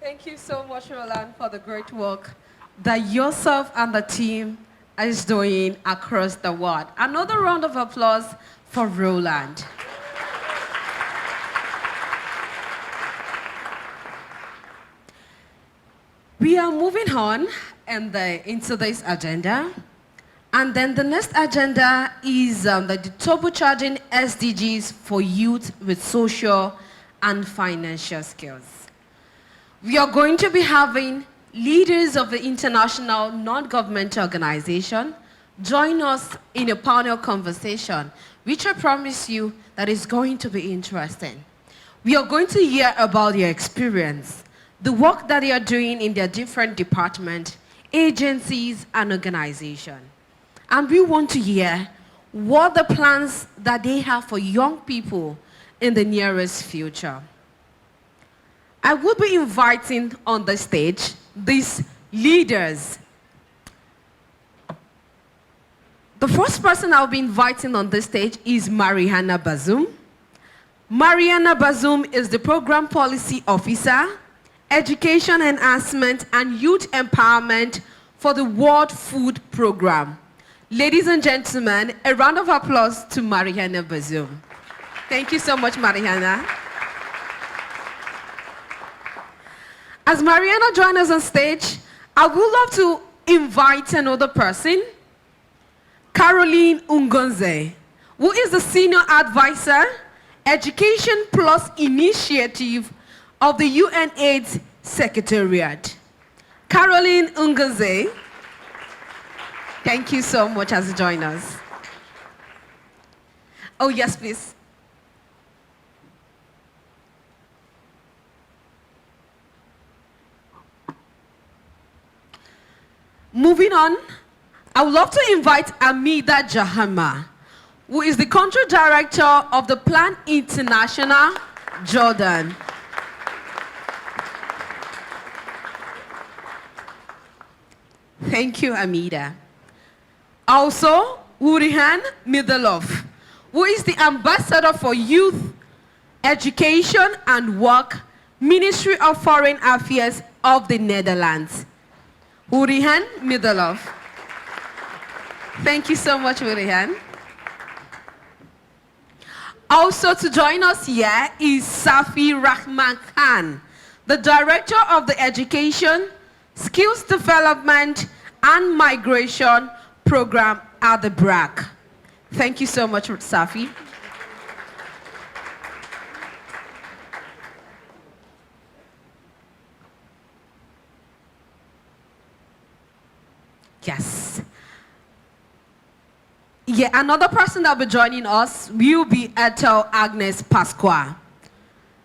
Thank you so much, Roland, for the great work that yourself and the team is doing across the world. Another round of applause for Roland. We are moving on into this agenda. And then the next agenda is the Turbocharging SDGs for youth with social and financial skills. We are going to be having leaders of the international non-governmental organization join us in a panel conversation, which I promise you that is going to be interesting. We are going to hear about their experience, the work that they are doing in their different departments, agencies, and organizations. And we want to hear what the plans that they have for young people in the nearest future. I will be inviting on the stage these leaders. The first person I'll be inviting on the stage is Mariana Bazoum. Mariana Bazoum is the Program Policy Officer, Education Enhancement and Youth Empowerment for the World Food Programme. Ladies and gentlemen, a round of applause to Mariana Bazoum. Thank you so much, Mariana. As Mariana joins us on stage, I would love to invite another person, Caroline Ungonze, who is the Senior Advisor, Education Plus Initiative of the UNAIDS Secretariat. Caroline Ungonze, thank you so much as you join us. Oh, yes, please. Moving on, I would love to invite Amida Jahama, who is the Country Director of the Plan International, Jordan. Thank you, Amida. Also, Urihan Middelhoff, who is the Ambassador for Youth, Education and Work, Ministry of Foreign Affairs of the Netherlands. Urihan Middelhoff. Thank you so much, Urihan. Also to join us here is Safi Rahman Khan, the Director of the Education, Skills Development and Migration Program at the BRAC. Thank you so much, Safi. Yes. Yeah, another person that will be joining us will be Ethel Agnes Pasqua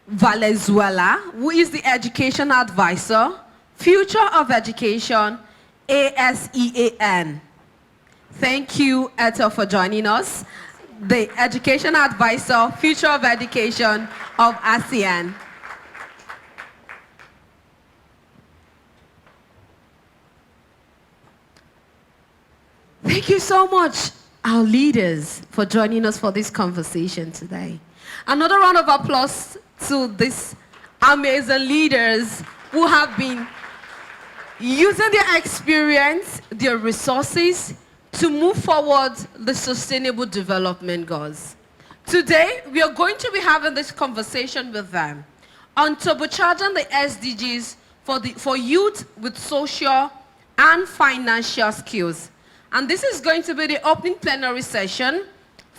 Valenzuela, who is the Education Advisor, Future of Education, ASEAN. Thank you, Ethel, for joining us. The Education Advisor, Future of Education of ASEAN. Thank you so much, our leaders, for joining us for this conversation today. Another round of applause to these amazing leaders who have been using their experience, their resources, to move forward the Sustainable Development Goals. Today, we are going to be having this conversation with them on turbocharging the SDGs for youth with social and financial skills. And this is going to be the opening plenary session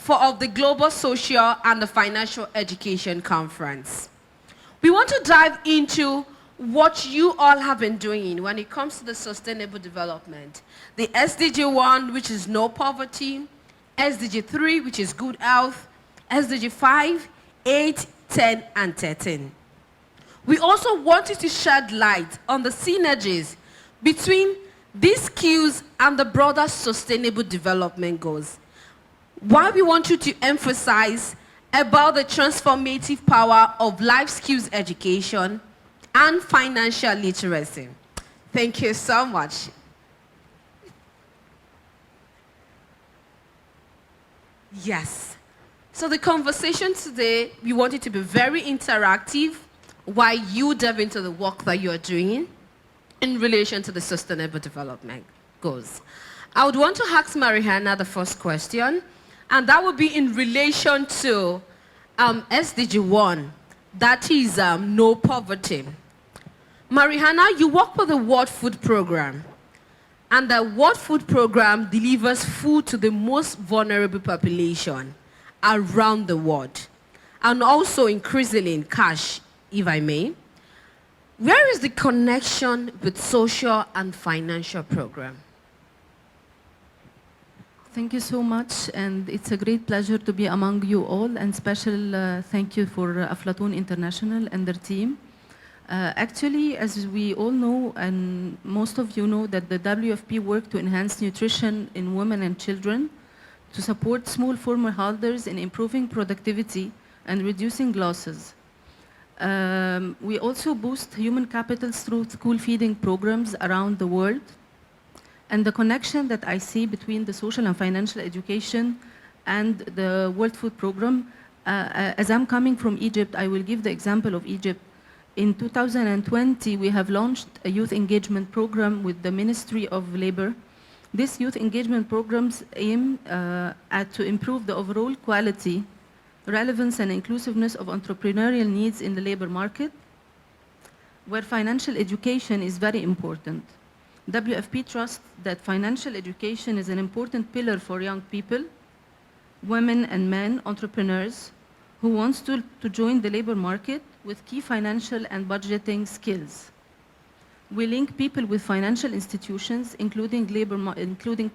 of the Global Social and the Financial Education Conference. We want to dive into what you all have been doing when it comes to the sustainable development. The SDG 1, which is no poverty, SDG 3, which is good health, SDG 5, 8, 10, and 13. We also wanted to shed light on the synergies between these skills and the broader sustainable development goals. Why we want you to emphasize about the transformative power of life skills education and financial literacy. Thank you so much. Yes. So the conversation today, we want it to be very interactive. while you delve into the work that you're doing in relation to the Sustainable Development Goals. I would want to ask Mariana the first question, and that would be in relation to SDG 1, that is no poverty. Mariana, you work with the World Food Program, and the World Food Program delivers food to the most vulnerable population around the world, and also increasingly in cash, if I may. Where is the connection with social and financial program? Thank you so much, and it's a great pleasure to be among you all, and special thank you for Aflatun International and their team. Actually, as we all know, and most of you know, that the WFP work to enhance nutrition in women and children, to support small farmholders in improving productivity and reducing losses. We also boost human capital through school feeding programs around the world. And the connection that I see between the social and financial education and the World Food Program, as I'm coming from Egypt, I will give the example of Egypt. In 2020, we have launched a youth engagement program with the Ministry of Labor. This youth engagement programs aim to improve the overall quality, relevance, and inclusiveness of entrepreneurial needs in the labor market, where financial education is very important. WFP trusts that financial education is an important pillar for young people, women and men, entrepreneurs, who wants to join the labor market with key financial and budgeting skills. We link people with financial institutions, including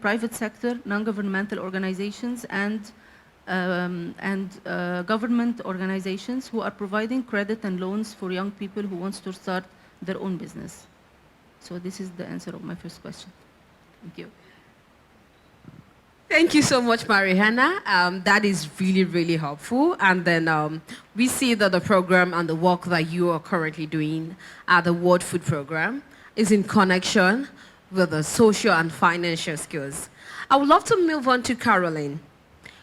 private sector, non-governmental organizations, and government organizations who are providing credit and loans for young people who want to start their own business. So this is the answer of my first question. Thank you. Thank you so much, Mariana. That is really, really helpful. And then we see that the program and the work that you are currently doing at the World Food Program is in connection with the social and financial skills. I would love to move on to Caroline.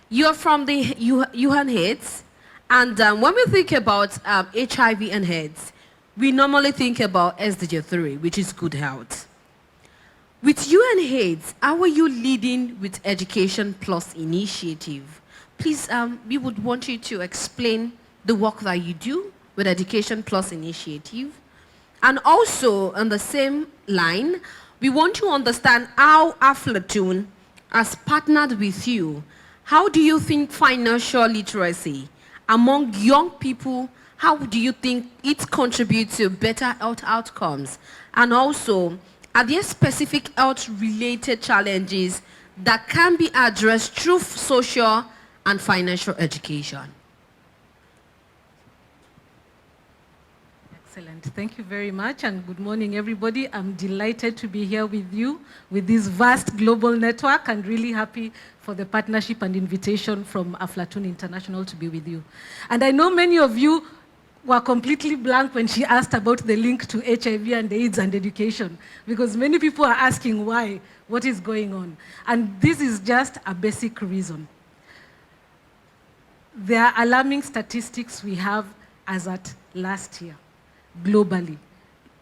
You're from the UN AIDS, and when we think about HIV and AIDS, we normally think about SDG 3, which is good health. With UN AIDS, how are you leading with Education Plus initiative? Please, we would want you to explain the work that you do with Education Plus initiative. And also, on the same line, we want to understand how Aflatun has partnered with you. How do you think financial literacy among young people, how do you think it contributes to better health outcomes? And also, are there specific health-related challenges that can be addressed through social and financial education? Excellent. Thank you very much, and good morning, everybody. I'm delighted to be here with you with this vast global network, and really happy for the partnership and invitation from Aflatun International to be with you. And I know many of you were completely blank when she asked about the link to HIV and AIDS and education, because many people are asking why, what is going on? And this is just a basic reason. There are alarming statistics we have as at last year, globally,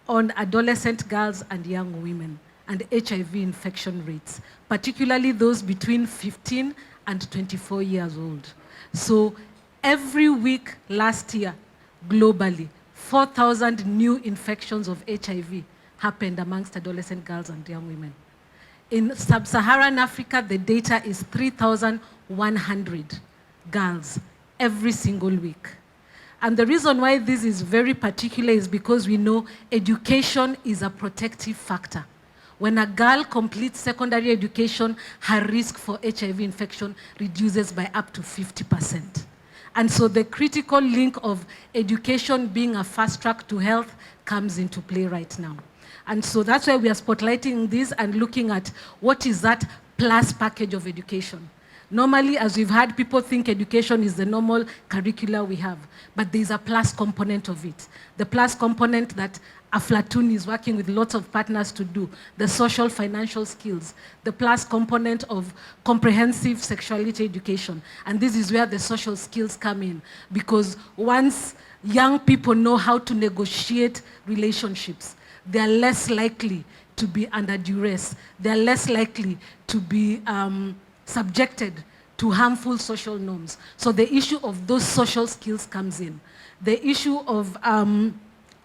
on adolescent girls and young women and HIV infection rates, particularly those between 15 and 24 years old. So every week last year, globally, 4,000 new infections of HIV happened amongst adolescent girls and young women. In sub-Saharan Africa, the data is 3,100 girls every single week. And the reason why this is very particular is because we know education is a protective factor. When a girl completes secondary education, her risk for HIV infection reduces by up to 50%. And so the critical link of education being a fast track to health comes into play right now. And so that's why we are spotlighting this and looking at what is that plus package of education. Normally, as we've had, people think education is the normal curricula we have, but there's a plus component of it. The plus component that Aflatun is working with lots of partners to do, the social financial skills, the plus component of comprehensive sexuality education. And this is where the social skills come in, because once young people know how to negotiate relationships, they are less likely to be under duress. They are less likely to be subjected to harmful social norms. So the issue of those social skills comes in. The issue of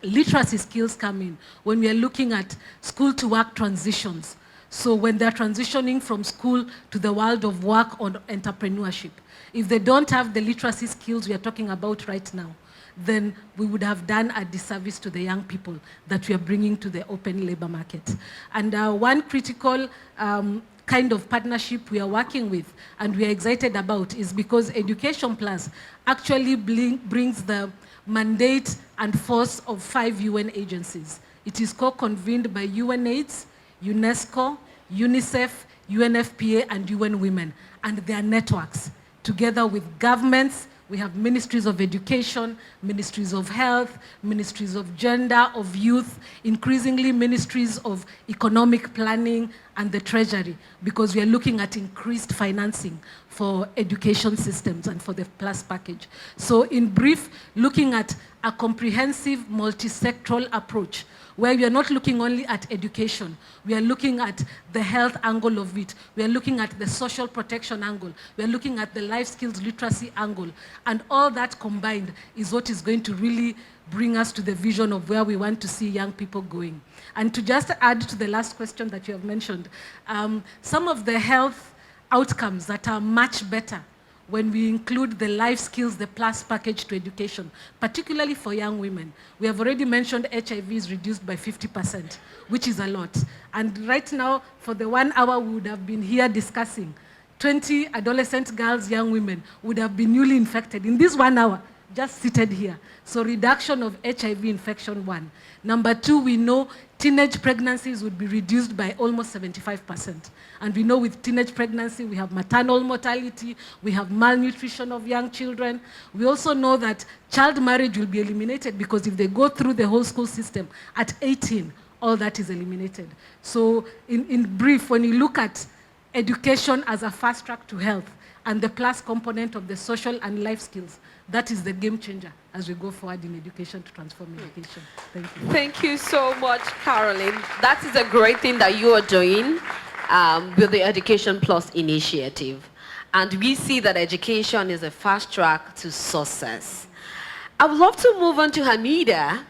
literacy skills come in when we are looking at school to work transitions. So when they're transitioning from school to the world of work or entrepreneurship, if they don't have the literacy skills we are talking about right now, then we would have done a disservice to the young people that we are bringing to the open labor market. And one critical kind of partnership we are working with and we are excited about is because Education Plus actually brings the mandate and force of 5 UN agencies. It is co-convened by UNAIDS, UNESCO, UNICEF, UNFPA, and UN Women, and their networks. Together with governments, we have ministries of education, ministries of health, ministries of gender, of youth, increasingly ministries of economic planning and the treasury, because we are looking at increased financing for education systems and for the Plus package. So in brief, looking at a comprehensive multi-sectoral approach where we are not looking only at education, we are looking at the health angle of it, we are looking at the social protection angle, we are looking at the life skills literacy angle, and all that combined is what is going to really bring us to the vision of where we want to see young people going. And to just add to the last question that you have mentioned, some of the health outcomes that are much better when we include the life skills, the Plus package to education, particularly for young women. We have already mentioned HIV is reduced by 50%, which is a lot. And right now, for the 1 hour we would have been here discussing, 20 adolescent girls, young women, would have been newly infected in this 1 hour, just seated here. So reduction of HIV infection, 1. Number 2, we know teenage pregnancies would be reduced by almost 75%. And we know with teenage pregnancy, we have maternal mortality, we have malnutrition of young children. We also know that child marriage will be eliminated because if they go through the whole school system at 18, all that is eliminated. So in brief, when you look at education as a fast track to health and the Plus component of the social and life skills, that is the game changer as we go forward in education to transform education. Thank you. Thank you so much, Caroline. That is a great thing that you are doing with the Education Plus initiative. And we see that education is a fast track to success. I would love to move on to Hamida,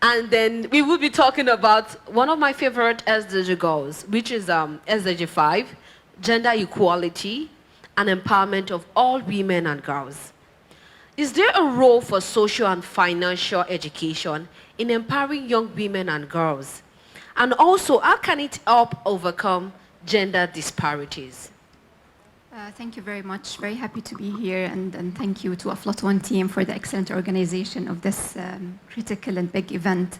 and then we will be talking about one of my favorite SDG goals, which is SDG 5, gender equality and empowerment of all women and girls. Is there a role for social and financial education in empowering young women and girls? And also, how can it help overcome gender disparities? Thank you very much. Very happy to be here, and thank you to Aflatun team for the excellent organization of this critical and big event.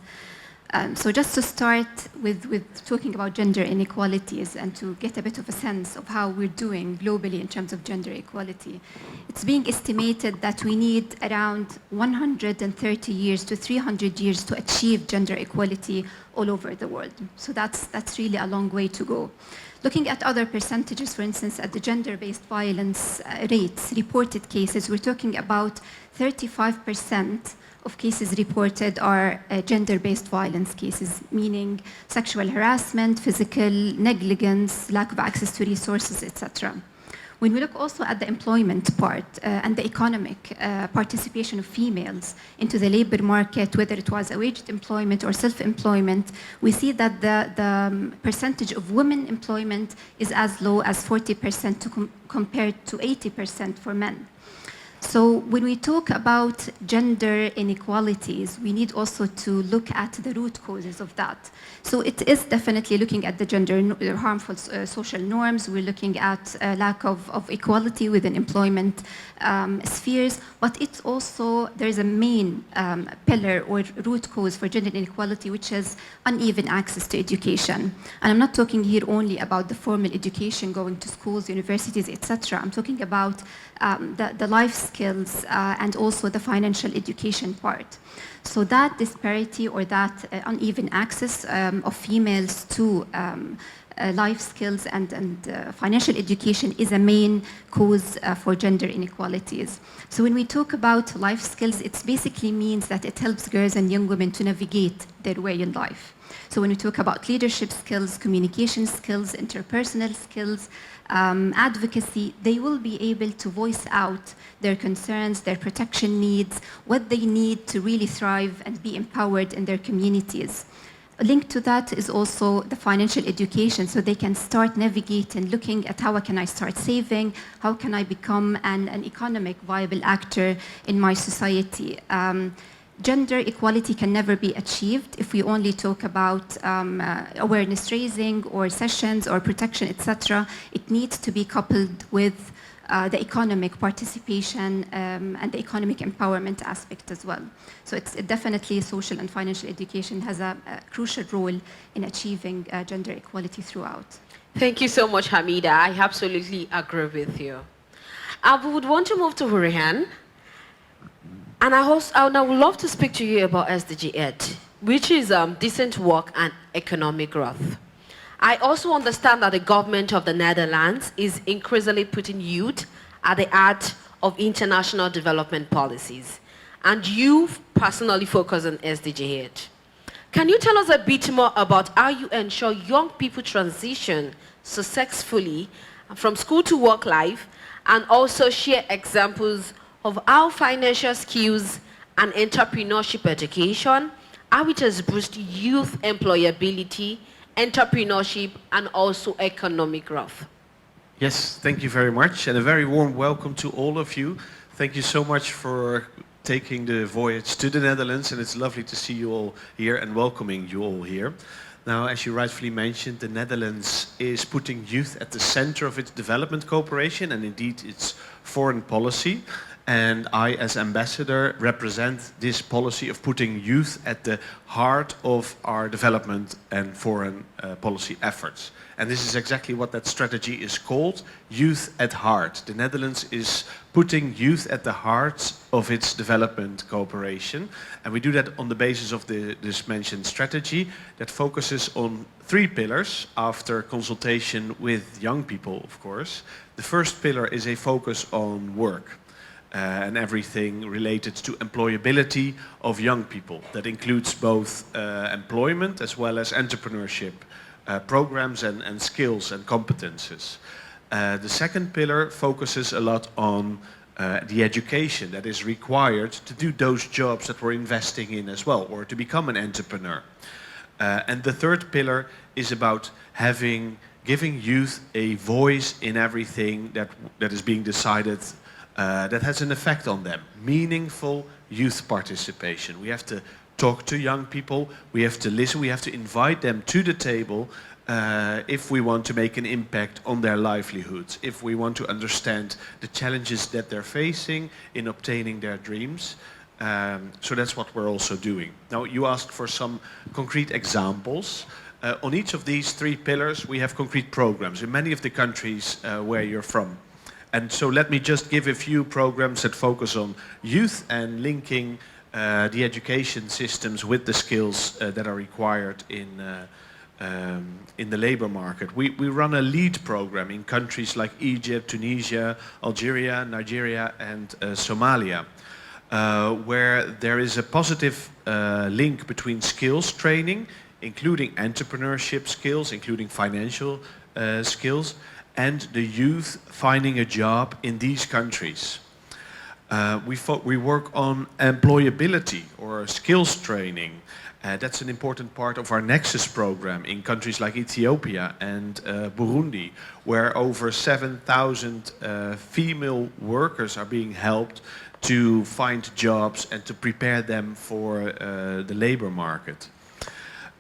So just to start with talking about gender inequalities and to get a bit of a sense of how we're doing globally in terms of gender equality, it's being estimated that we need around 130 years to 300 years to achieve gender equality all over the world. So that's really a long way to go. Looking at other percentages, for instance, at the gender-based violence rates, reported cases, we're talking about 35% of cases reported are gender-based violence cases, meaning sexual harassment, physical negligence, lack of access to resources, etc. When we look also at the employment part and the economic participation of females into the labor market, whether it was a waged employment or self-employment, we see that the percentage of women employment is as low as 40% compared to 80% for men. So when we talk about gender inequalities, we need also to look at the root causes of that. So it is definitely looking at the gender harmful social norms. We're looking at lack of equality within employment spheres, but it's also, there's a main pillar or root cause for gender inequality, which is uneven access to education. And I'm not talking here only about the formal education, going to schools, universities, etc. I'm talking about the life skills and also the financial education part. So that disparity or that uneven access of females to life skills and financial education is a main cause for gender inequalities. So when we talk about life skills, it basically means that it helps girls and young women to navigate their way in life. So when we talk about leadership skills, communication skills, interpersonal skills, advocacy, they will be able to voice out their concerns, their protection needs, what they need to really thrive and be empowered in their communities. Linked to that is also the financial education, so they can start navigating, looking at how can I start saving, how can I become an economic viable actor in my society. Gender equality can never be achieved if we only talk about awareness raising or sessions or protection, etc. It needs to be coupled with the economic participation and the economic empowerment aspect as well. So it's definitely social and financial education has a crucial role in achieving gender equality throughout. Thank you so much, Hamida. I absolutely agree with you. I would want to move to Hurihan. And I would love to speak to you about SDG 8, which is decent work and economic growth. I also understand that the government of the Netherlands is increasingly putting youth at the heart of international development policies. And you personally focus on SDG 8. Can you tell us a bit more about how you ensure young people transition successfully from school to work life, and also share examples of how financial skills and entrepreneurship education, how it has boosted youth employability, entrepreneurship, and also economic growth? Yes, thank you very much, and a very warm welcome to all of you. Thank you so much for taking the voyage to the Netherlands, and it's lovely to see you all here and welcoming you all here. Now, as you rightfully mentioned, the Netherlands is putting youth at the center of its development cooperation and indeed its foreign policy. And I, as ambassador, represent this policy of putting youth at the heart of our development and foreign policy efforts. And this is exactly what that strategy is called, Youth at Heart. The Netherlands is putting youth at the heart of its development cooperation. And we do that on the basis of this mentioned strategy that focuses on 3 pillars after consultation with young people, of course. The first pillar is a focus on work. And everything related to employability of young people. That includes both employment as well as entrepreneurship programs and skills and competences. The second pillar focuses a lot on the education that is required to do those jobs that we're investing in as well, or to become an entrepreneur. And the third pillar is about giving youth a voice in everything that is being decided that has an effect on them. Meaningful youth participation. We have to talk to young people, we have to listen, we have to invite them to the table if we want to make an impact on their livelihoods, if we want to understand the challenges that they're facing in obtaining their dreams. So that's what we're also doing. Now, you asked for some concrete examples. On each of these 3 pillars, we have concrete programs in many of the countries where you're from. And so let me just give a few programs that focus on youth and linking the education systems with the skills that are required in the labor market. We run a LEAD program in countries like Egypt, Tunisia, Algeria, Nigeria, and Somalia, where there is a positive link between skills training, including entrepreneurship skills, including financial skills, and the youth finding a job in these countries. We work on employability or skills training. That's an important part of our Nexus program in countries like Ethiopia and Burundi, where over 7,000 female workers are being helped to find jobs and to prepare them for the labor market.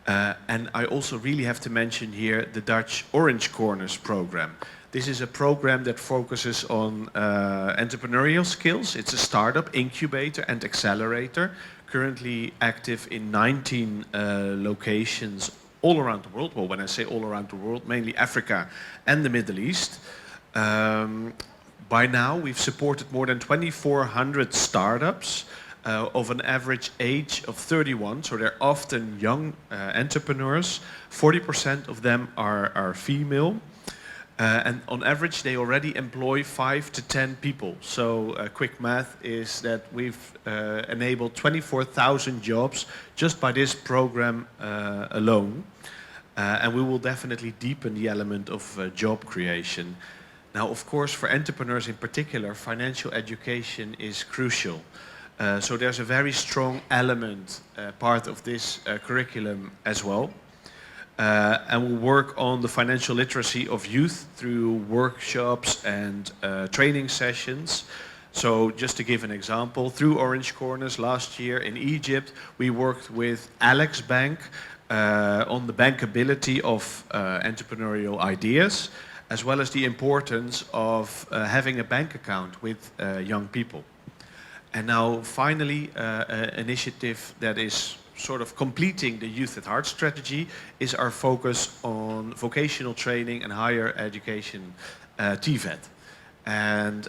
And I also really have to mention here the Dutch Orange Corners program. This is a program that focuses on entrepreneurial skills. It's a startup incubator and accelerator, currently active in 19 locations all around the world. Well, when I say all around the world, mainly Africa and the Middle East. By now, we've supported more than 2,400 startups of an average age of 31, so they're often young entrepreneurs. 40% of them are female. And on average, they already employ 5 to 10 people. So quick math is that we've enabled 24,000 jobs just by this program alone. And we will definitely deepen the element of job creation. Now, of course, for entrepreneurs in particular, financial education is crucial. So there's a very strong element, part of this curriculum as well. And we'll work on the financial literacy of youth through workshops and training sessions. So just to give an example, through Orange Corners last year in Egypt, we worked with Alex Bank on the bankability of entrepreneurial ideas, as well as the importance of having a bank account with young people. And now finally, an initiative that is sort of completing the Youth at Heart strategy is our focus on vocational training and higher education, TVET. And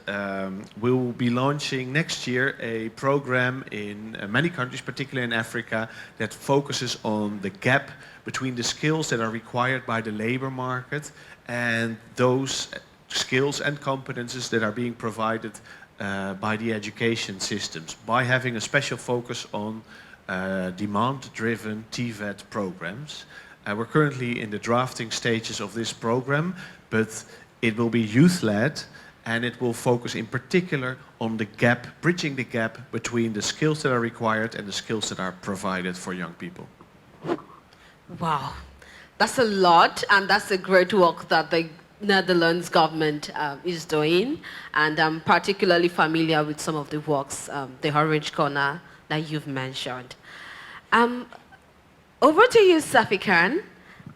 we'll be launching next year a program in many countries, particularly in Africa, that focuses on the gap between the skills that are required by the labor market and those skills and competences that are being provided by the education systems, by having a special focus on demand-driven TVET programs. We're currently in the drafting stages of this program, but it will be youth-led, and it will focus in particular on the gap, bridging the gap between the skills that are required and the skills that are provided for young people. Wow, that's a lot, and that's a great work that the Netherlands government is doing, and I'm particularly familiar with some of the works, the Orange Corner that you've mentioned. Over to you, Safikan,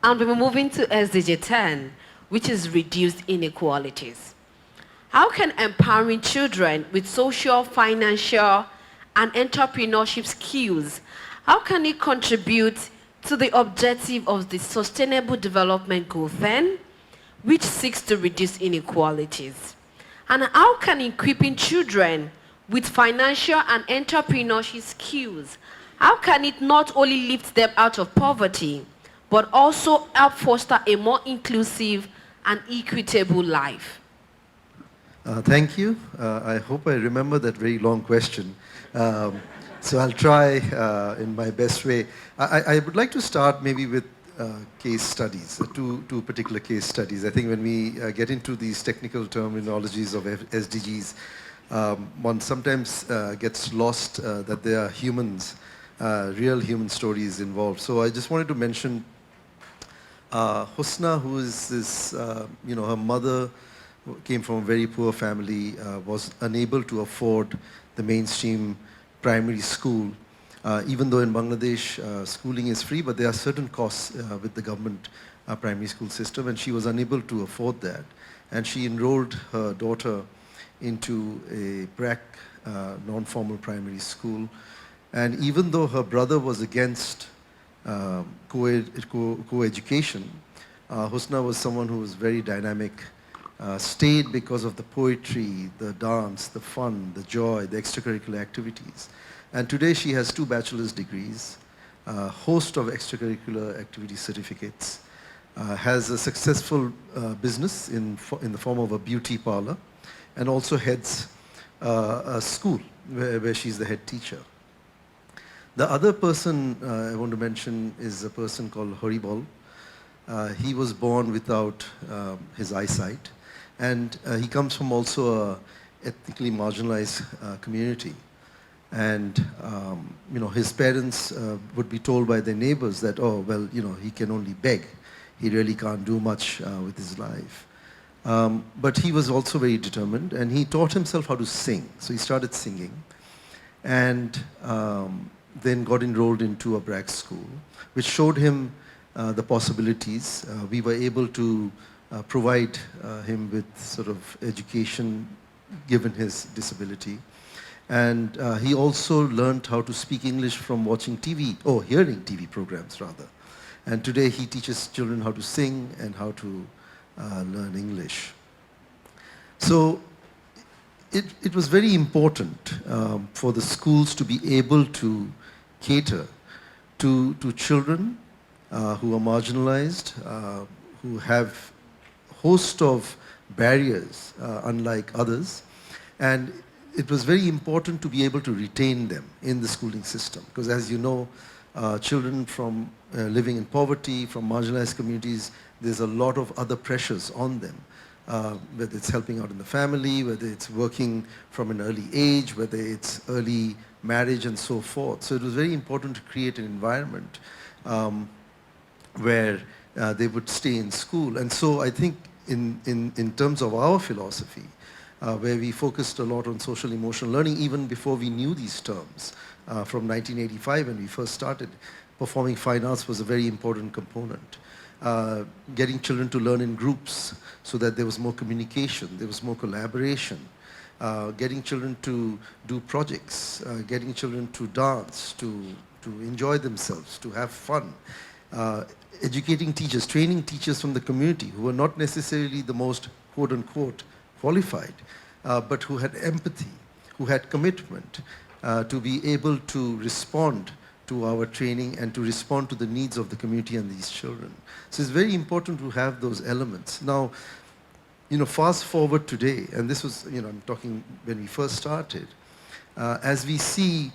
and we're moving to SDG 10, which is reduced inequalities. How can empowering children with social, financial, and entrepreneurship skills, how can it contribute to the objective of the Sustainable Development Goal 10, which seeks to reduce inequalities? And how can equipping children with financial and entrepreneurship skills, how can it not only lift them out of poverty, but also help foster a more inclusive and equitable life? Thank you. I hope I remember that very long question. So I'll try in my best way. I would like to start maybe with case studies, two particular case studies. I think when we get into these technical terminologies of SDGs, one sometimes gets lost that there are humans, real human stories involved. So I just wanted to mention Husna, who is this, her mother came from a very poor family, was unable to afford the mainstream primary school. Even though in Bangladesh schooling is free, but there are certain costs with the government primary school system, and she was unable to afford that. And she enrolled her daughter into a BRAC non-formal primary school. And even though her brother was against co-education, Husna was someone who was very dynamic, stayed because of the poetry, the dance, the fun, the joy, the extracurricular activities. And today she has 2 bachelor's degrees, a host of extracurricular activity certificates, has a successful business in the form of a beauty parlor, and also heads a school where she's the head teacher. The other person I want to mention is a person called Haribol. He was born without his eyesight, and he comes from also a ethnically marginalized community. And his parents would be told by their neighbors that, oh, well, he can only beg. He really can't do much with his life. But he was also very determined, and he taught himself how to sing. So he started singing, and then got enrolled into a BRAC school, which showed him the possibilities. We were able to provide him with sort of education given his disability. And he also learned how to speak English from watching TV, or hearing TV programs rather. And today he teaches children how to sing and how to learn English. So it was very important for the schools to be able to cater to children who are marginalized, who have host of barriers unlike others, and it was very important to be able to retain them in the schooling system, because as you know, children from living in poverty, from marginalized communities, there's a lot of other pressures on them, whether it's helping out in the family, whether it's working from an early age, whether it's early marriage and so forth. So it was very important to create an environment where they would stay in school. And so I think in terms of our philosophy, where we focused a lot on social emotional learning even before we knew these terms. From 1985 when we first started, performing fine arts was a very important component. Getting children to learn in groups so that there was more communication, there was more collaboration, getting children to do projects, getting children to dance, to enjoy themselves, to have fun. Educating teachers, training teachers from the community who were not necessarily the most quote-unquote qualified, but who had empathy, who had commitment to be able to respond to our training and to respond to the needs of the community and these children. So it's very important to have those elements. Now, fast forward today, and this was, I'm talking when we first started, as we see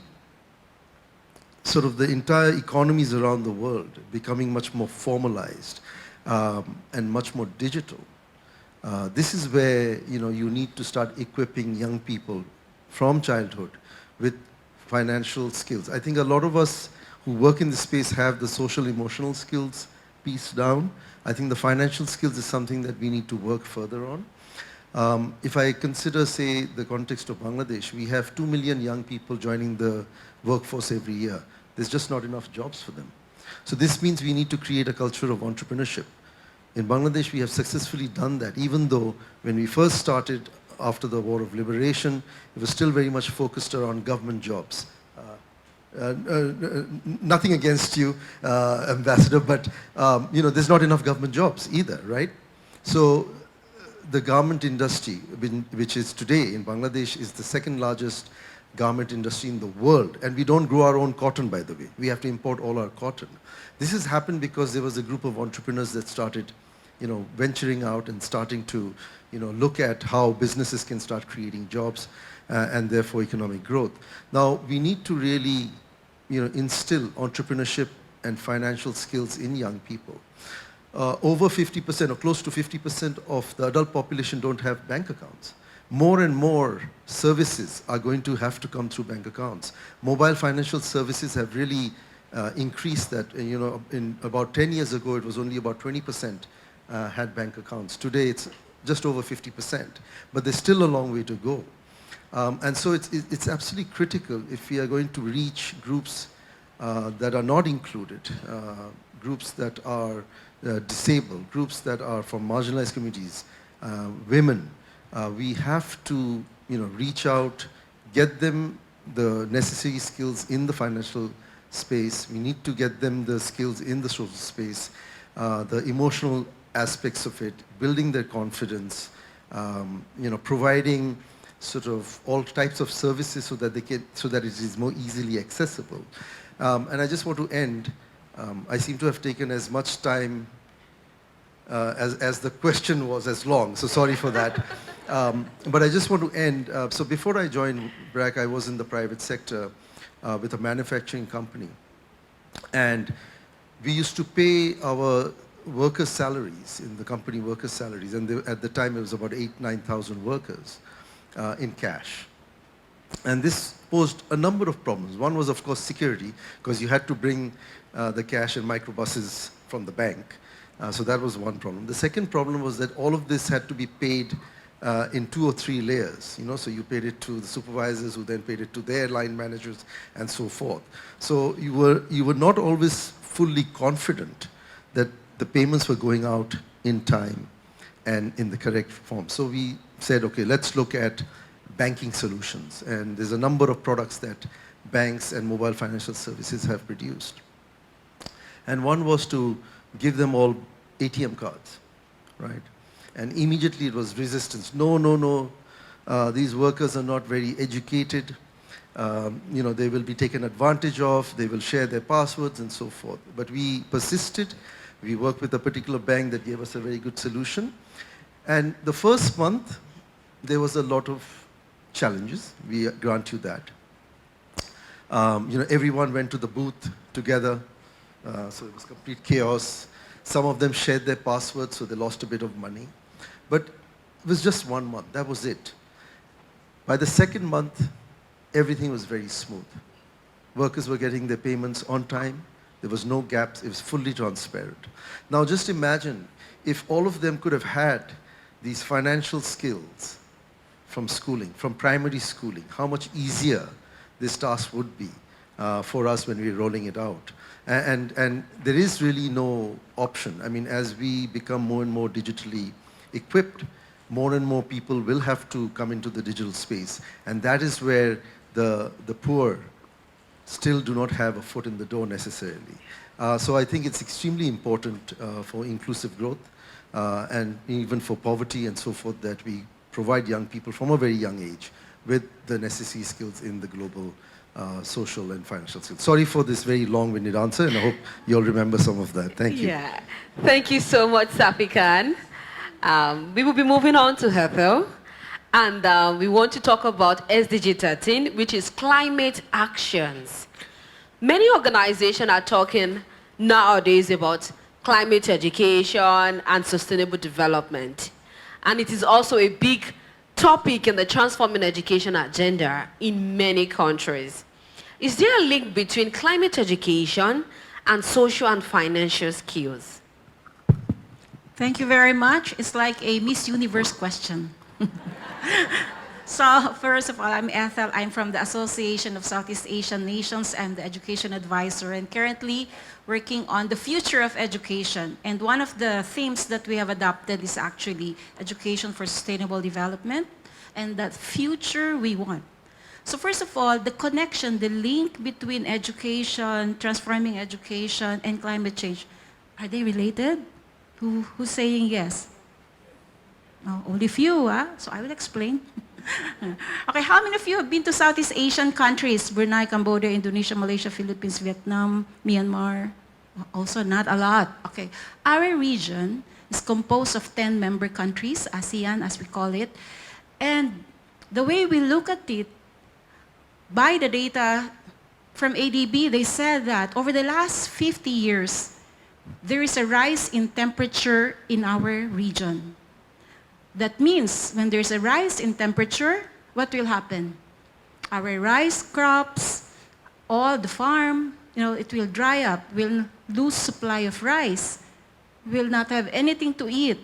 sort of the entire economies around the world becoming much more formalized and much more digital, this is where, you need to start equipping young people from childhood with financial skills. I think a lot of us who work in this space have the social emotional skills piece down. I think the financial skills is something that we need to work further on. If I consider, say, the context of Bangladesh, we have 2 million young people joining the workforce every year. There's just not enough jobs for them. So this means we need to create a culture of entrepreneurship. In Bangladesh, we have successfully done that, even though when we first started after the War of Liberation, it was still very much focused around government jobs. Nothing against you, Ambassador, but there's not enough government jobs either, right? So the garment industry, which is today in Bangladesh, is the second largest garment industry in the world. And we don't grow our own cotton, by the way. We have to import all our cotton. This has happened because there was a group of entrepreneurs that started venturing out and starting to look at how businesses can start creating jobs and therefore economic growth. Now, we need to really instill entrepreneurship and financial skills in young people. Over 50% or close to 50% of the adult population don't have bank accounts. More and more services are going to have to come through bank accounts. Mobile financial services have really increased that. In about 10 years ago, it was only about 20% had bank accounts. Today, it's just over 50%, but there's still a long way to go. And so it's absolutely critical if we are going to reach groups that are not included, groups that are disabled, groups that are from marginalized communities, women. We have to reach out, get them the necessary skills in the financial space. We need to get them the skills in the social space, the emotional aspects of it, building their confidence, providing sort of all types of services so that it is more easily accessible. And I just want to end. I seem to have taken as much time as the question was as long, so sorry for that. But I just want to end. So before I joined BRAC, I was in the private sector with a manufacturing company. And we used to pay our workers' salaries, in the company workers' salaries, and at the time it was about 9,000 workers in cash. And this posed a number of problems. One was, of course, security, because you had to bring the cash in microbuses from the bank. So that was one problem. The second problem was that all of this had to be paid in 2 or 3 layers. So you paid it to the supervisors, who then paid it to their line managers, and so forth. So you were not always fully confident that the payments were going out in time and in the correct form. So we said, okay, let's look at banking solutions. And there's a number of products that banks and mobile financial services have produced. And one was to give them all ATM cards, right? And immediately it was resistance. No, These workers are not very educated. They will be taken advantage of, they will share their passwords and so forth. But we persisted. We worked with a particular bank that gave us a very good solution. And the first month, there was a lot of challenges, we grant you that. Everyone went to the booth together, so it was complete chaos. Some of them shared their passwords, so they lost a bit of money. But it was just 1 month, that was it. By the second month, everything was very smooth. Workers were getting their payments on time. There was no gaps. It was fully transparent. Now just imagine if all of them could have had these financial skills from schooling, from primary schooling, how much easier this task would be for us when we're rolling it out. And there is really no option. I mean, as we become more and more digitally equipped, more and more people will have to come into the digital space. And that is where the poor still do not have a foot in the door necessarily. So I think it's extremely important for inclusive growth and even for poverty and so forth that we provide young people from a very young age with the necessary skills in the global social and financial skills. Sorry for this very long-winded answer, and I hope you'll remember some of that. Thank you. Yeah. Thank you so much, Safi Khan. We will be moving on to Heather, and we want to talk about SDG 13, which is climate actions. Many organizations are talking nowadays about climate education and sustainable development. And it is also a big topic in the transforming education agenda in many countries. Is there a link between climate education and social and financial skills? Thank you very much. It's like a Miss Universe question. So first of all, I'm Ethel. I'm from the Association of Southeast Asian Nations. I'm the education advisor and currently working on the future of education. And one of the themes that we have adopted is actually education for sustainable development and that future we want. So first of all, the connection, the link between education, transforming education, and climate change, are they related? Who's saying yes? Oh, only few, huh? So I will explain. Okay, how many of you have been to Southeast Asian countries? Brunei, Cambodia, Indonesia, Malaysia, Philippines, Vietnam, Myanmar? Also not a lot. Okay, our region is composed of 10 member countries, ASEAN as we call it. And the way we look at it, by the data from ADB, they said that over the last 50 years, there is a rise in temperature in our region. That means when there's a rise in temperature, what will happen? Our rice crops, all the farm, it will dry up, we'll lose supply of rice, we'll not have anything to eat.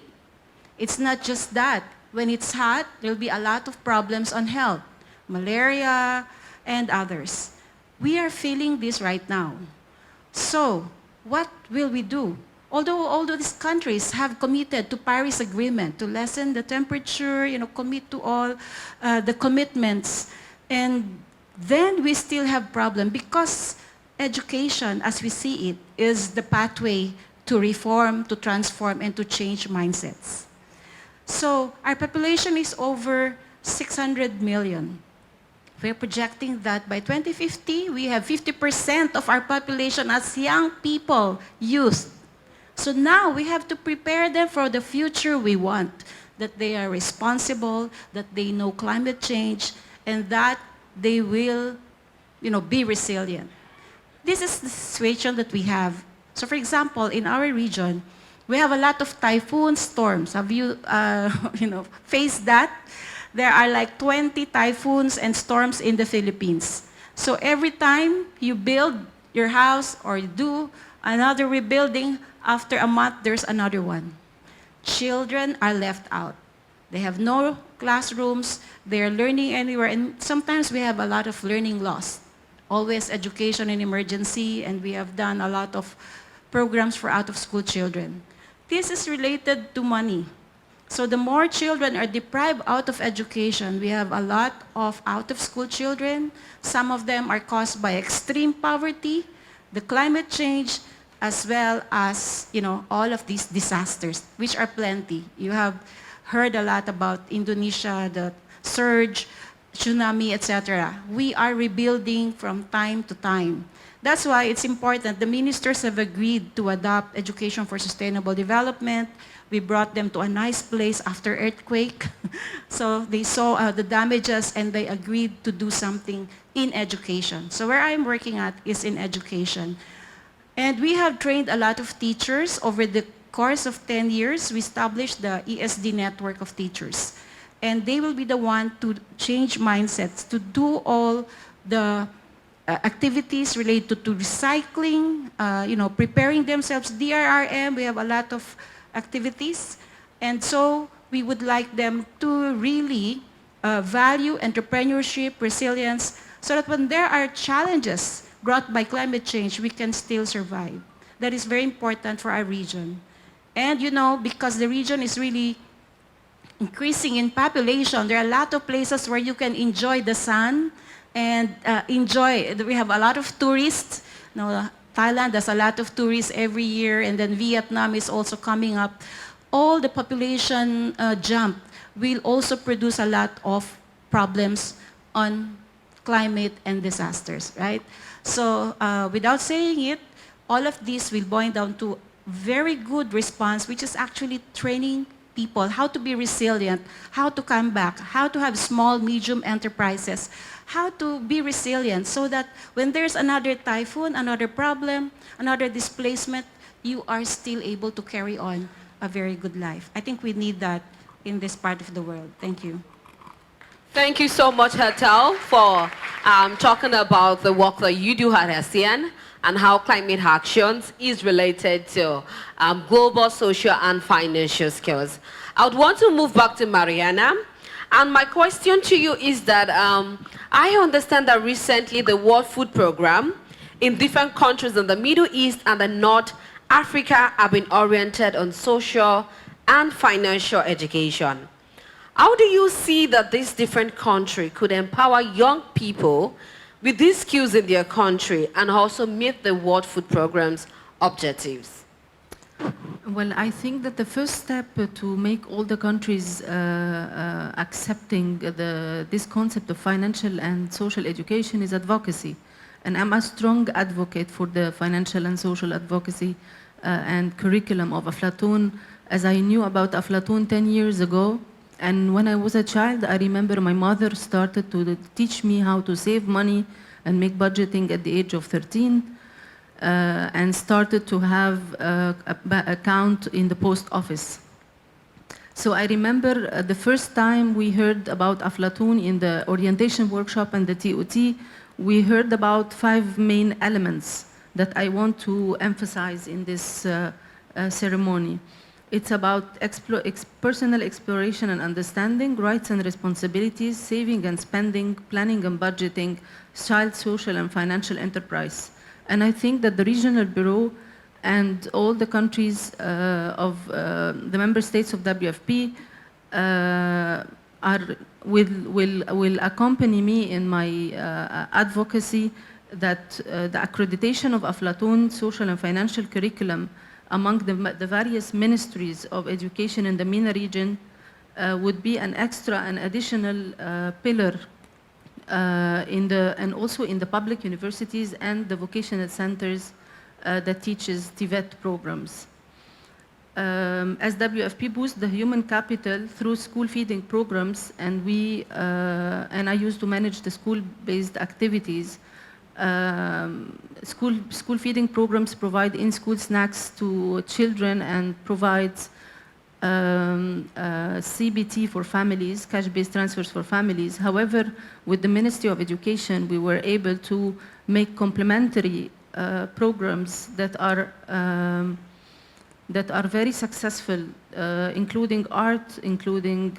It's not just that. When it's hot, there'll be a lot of problems on health, malaria, and others. We are feeling this right now. So, what will we do? Although these countries have committed to Paris Agreement to lessen the temperature, commit to all the commitments, and then we still have problem because education, as we see it, is the pathway to reform, to transform, and to change mindsets. So our population is over 600 million. We're projecting that by 2050, we have 50% of our population as young people, youth. So now we have to prepare them for the future we want, that they are responsible, that they know climate change, and that they will, be resilient. This is the situation that we have. So for example, in our region, we have a lot of typhoon storms. Have you, faced that? There are like 20 typhoons and storms in the Philippines. So every time you build your house or you do another rebuilding, after a month, there's another one. Children are left out. They have no classrooms, they're learning anywhere, and sometimes we have a lot of learning loss. Always education in emergency, and we have done a lot of programs for out-of-school children. This is related to money. So the more children are deprived out of education, we have a lot of out-of-school children. Some of them are caused by extreme poverty, the climate change, as well as, all of these disasters, which are plenty. You have heard a lot about Indonesia, the surge, tsunami, etc. We are rebuilding from time to time. That's why it's important. The ministers have agreed to adopt education for sustainable development. We brought them to a nice place after earthquake. So they saw the damages and they agreed to do something in education. So where I'm working at is in education. And we have trained a lot of teachers over the course of 10 years. We established the ESD network of teachers. And they will be the one to change mindsets, to do all the activities related to recycling, preparing themselves, DRRM, we have a lot of activities. And so we would like them to really value entrepreneurship, resilience, so that when there are challenges brought by climate change, we can still survive. That is very important for our region. And because the region is really increasing in population, there are a lot of places where you can enjoy the sun and we have a lot of tourists. Thailand has a lot of tourists every year, and then Vietnam is also coming up. All the population jump will also produce a lot of problems on climate and disasters, right? So without saying it, all of this will boil down to very good response, which is actually training people how to be resilient, how to come back, how to have small, medium enterprises, how to be resilient so that when there's another typhoon, another problem, another displacement, you are still able to carry on a very good life. I think we need that in this part of the world. Thank you. Thank you so much, Hertel, for talking about the work that you do at ASEAN and how climate actions is related to global, social, and financial skills. I would want to move back to Mariana. And my question to you is that I understand that recently the World Food Program in different countries in the Middle East and the North Africa have been oriented on social and financial education. How do you see that this different country could empower young people with these skills in their country and also meet the World Food Program's objectives? Well, I think that the first step to make all the countries accepting this concept of financial and social education is advocacy. And I'm a strong advocate for the financial and social advocacy and curriculum of Aflatun, as I knew about Aflatun 10 years ago. And when I was a child, I remember my mother started to teach me how to save money and make budgeting at the age of 13. And started to have an account in the post office. So I remember the first time we heard about Aflatun in the orientation workshop and the TOT, we heard about 5 main elements that I want to emphasize in this ceremony. It's about personal exploration and understanding, rights and responsibilities, saving and spending, planning and budgeting, child social and financial enterprise. And I think that the regional bureau and all the countries of the member states of WFP will accompany me in my advocacy that the accreditation of Aflatun social and financial curriculum among the various ministries of education in the MENA region would be an extra and additional pillar and also in the public universities and the vocational centers that teaches TVET programs. As WFP boosts the human capital through school feeding programs, and I used to manage the school-based activities. School feeding programs provide in-school snacks to children and provides CBT for families, cash-based transfers for families. However, with the Ministry of Education, we were able to make complementary programs that are very successful, including art, including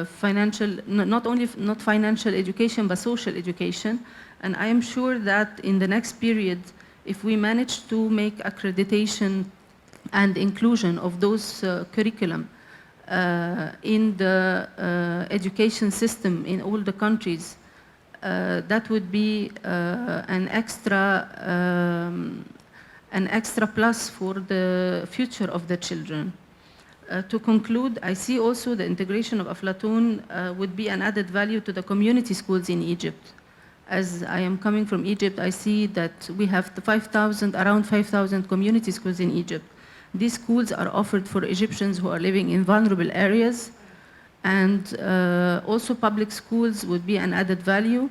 financial, not financial education, but social education. And I am sure that in the next period, if we manage to make accreditation and inclusion of those curriculum in the education system in all the countries, that would be an extra plus for the future of the children. To conclude, I see also the integration of Aflatun would be an added value to the community schools in Egypt. As I am coming from Egypt, I see that we have around 5,000 community schools in Egypt. These schools are offered for Egyptians who are living in vulnerable areas, and also public schools would be an added value.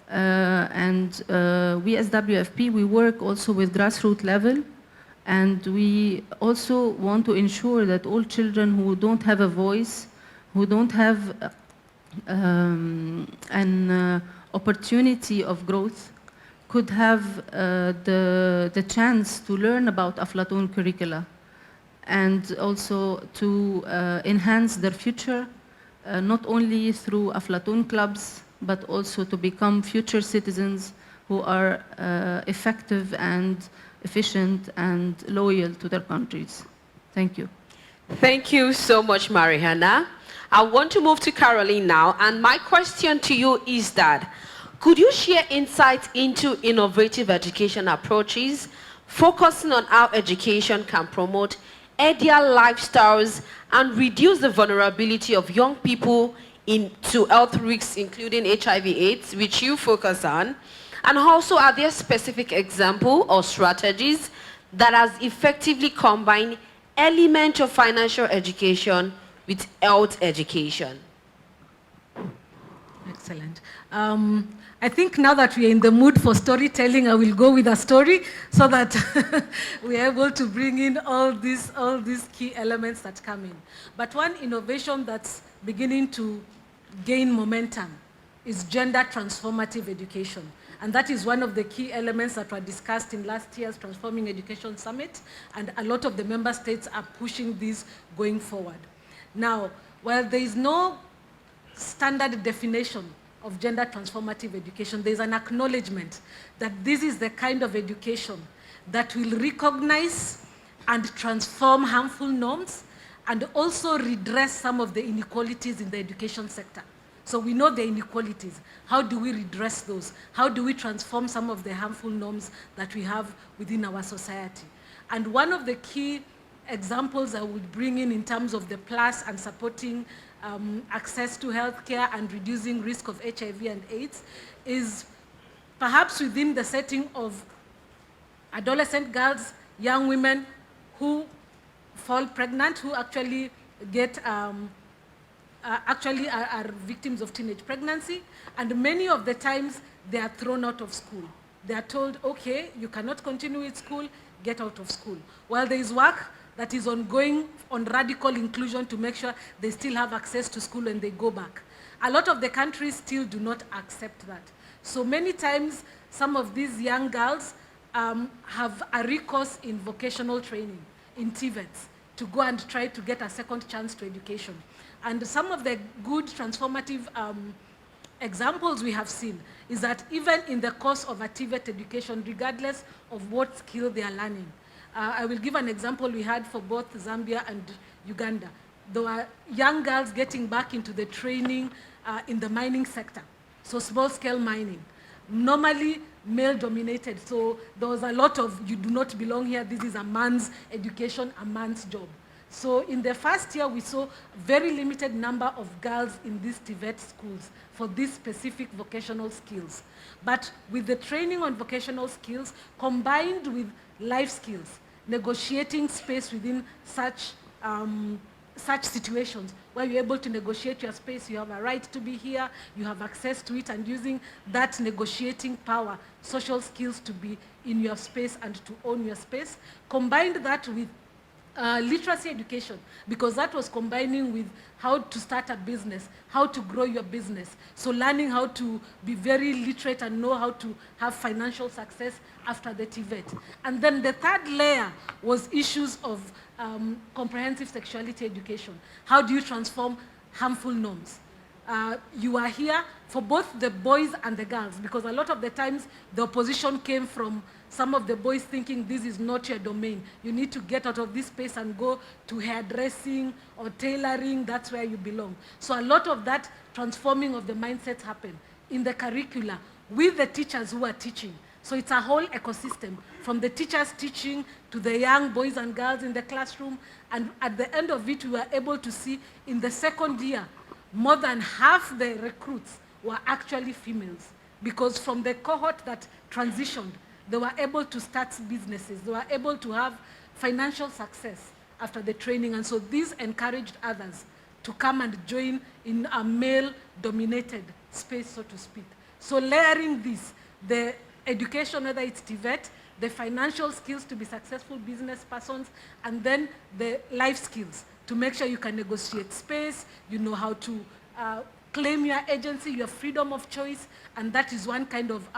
We as WFP, we work also with grassroots level, and we also want to ensure that all children who don't have a voice, who don't have an opportunity of growth, could have the chance to learn about Aflatun curricula, and also to enhance their future, not only through Aflatun clubs, but also to become future citizens who are effective and efficient and loyal to their countries. Thank you. Thank you so much, Mariana. I want to move to Caroline now, and my question to you is that, could you share insights into innovative education approaches, focusing on how education can promote healthier lifestyles and reduce the vulnerability of young people to health risks, including HIV/AIDS, which you focus on? And also, are there specific examples or strategies that has effectively combined elements of financial education with health education? Excellent. I think now that we are in the mood for storytelling, I will go with a story so that we are able to bring in all these key elements that come in. But one innovation that's beginning to gain momentum is gender transformative education. And that is one of the key elements that were discussed in last year's Transforming Education Summit, and a lot of the member states are pushing this going forward. Now, while there is no standard definition of gender transformative education, there is an acknowledgement that this is the kind of education that will recognize and transform harmful norms and also redress some of the inequalities in the education sector. So we know the inequalities. How do we redress those? How do we transform some of the harmful norms that we have within our society? And one of the key examples I would bring in terms of the plus and supporting access to healthcare and reducing risk of HIV and AIDS is perhaps within the setting of adolescent girls, young women who fall pregnant, who actually get are victims of teenage pregnancy, and many of the times they are thrown out of school. They are told, okay, you cannot continue with school, get out of school. While there is work that is ongoing on radical inclusion to make sure they still have access to school when they go back, a lot of the countries still do not accept that. So many times, some of these young girls have a recourse in vocational training, in TVETs, to go and try to get a second chance to education. And some of the good transformative examples we have seen is that even in the course of a TVET education, regardless of what skill they are learning, I will give an example we had for both Zambia and Uganda. There were young girls getting back into the training in the mining sector, so small-scale mining, normally male-dominated. So there was a lot of, you do not belong here, this is a man's education, a man's job. So in the first year, we saw a very limited number of girls in these TVET schools for these specific vocational skills. But with the training on vocational skills, combined with life skills, negotiating space within such situations, where you're able to negotiate your space, you have a right to be here, you have access to it, and using that negotiating power, social skills to be in your space and to own your space, combined that with literacy education, because that was combining with how to start a business, how to grow your business. So learning how to be very literate and know how to have financial success after the TVET. And then the third layer was issues of comprehensive sexuality education. How do you transform harmful norms? You are here for both the boys and the girls, because a lot of the times the opposition came from some of the boys thinking this is not your domain. You need to get out of this space and go to hairdressing or tailoring, that's where you belong. So a lot of that transforming of the mindsets happened in the curricula with the teachers who are teaching. So it's a whole ecosystem, from the teachers teaching to the young boys and girls in the classroom. And at the end of it, we were able to see in the second year, more than half the recruits were actually females. Because from the cohort that transitioned, they were able to start businesses. They were able to have financial success after the training. And so this encouraged others to come and join in a male-dominated space, so to speak. So layering this, the education, whether it's TVET, the financial skills to be successful business persons, and then the life skills to make sure you can negotiate space, you know how to claim your agency, your freedom of choice, and that is one kind of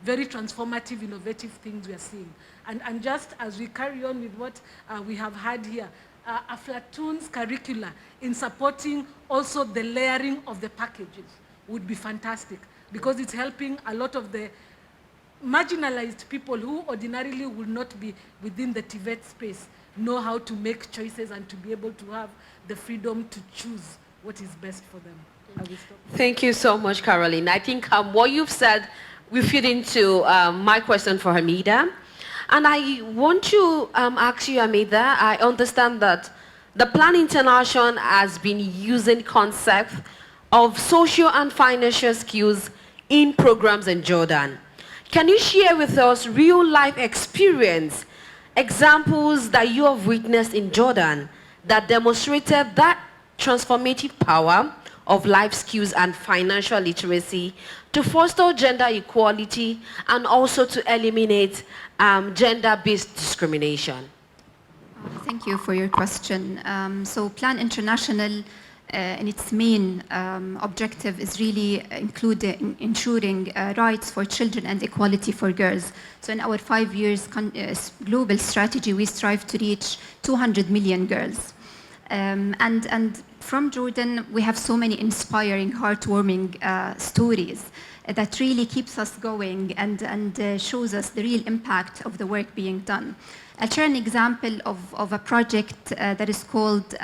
very transformative, innovative things we are seeing. And just as we carry on with what we have had here, Aflatoon's curricula in supporting also the layering of the packages would be fantastic, because it's helping a lot of the marginalized people who ordinarily would not be within the TVET space know how to make choices and to be able to have the freedom to choose what is best for them. Thank you so much, Caroline. I think what you've said will fit into my question for Hamida. And I want to ask you, Hamida, I understand that the Plan International has been using concepts of social and financial skills in programs in Jordan. Can you share with us real-life experience, examples that you have witnessed in Jordan that demonstrated that transformative power of life skills and financial literacy to foster gender equality and also to eliminate gender-based discrimination? Thank you for your question. So Plan International and its main objective is really ensuring rights for children and equality for girls. So in our 5 years global strategy, we strive to reach 200 million girls. And from Jordan, we have so many inspiring, heartwarming stories that really keeps us going and shows us the real impact of the work being done. I'll share an example of a project that is called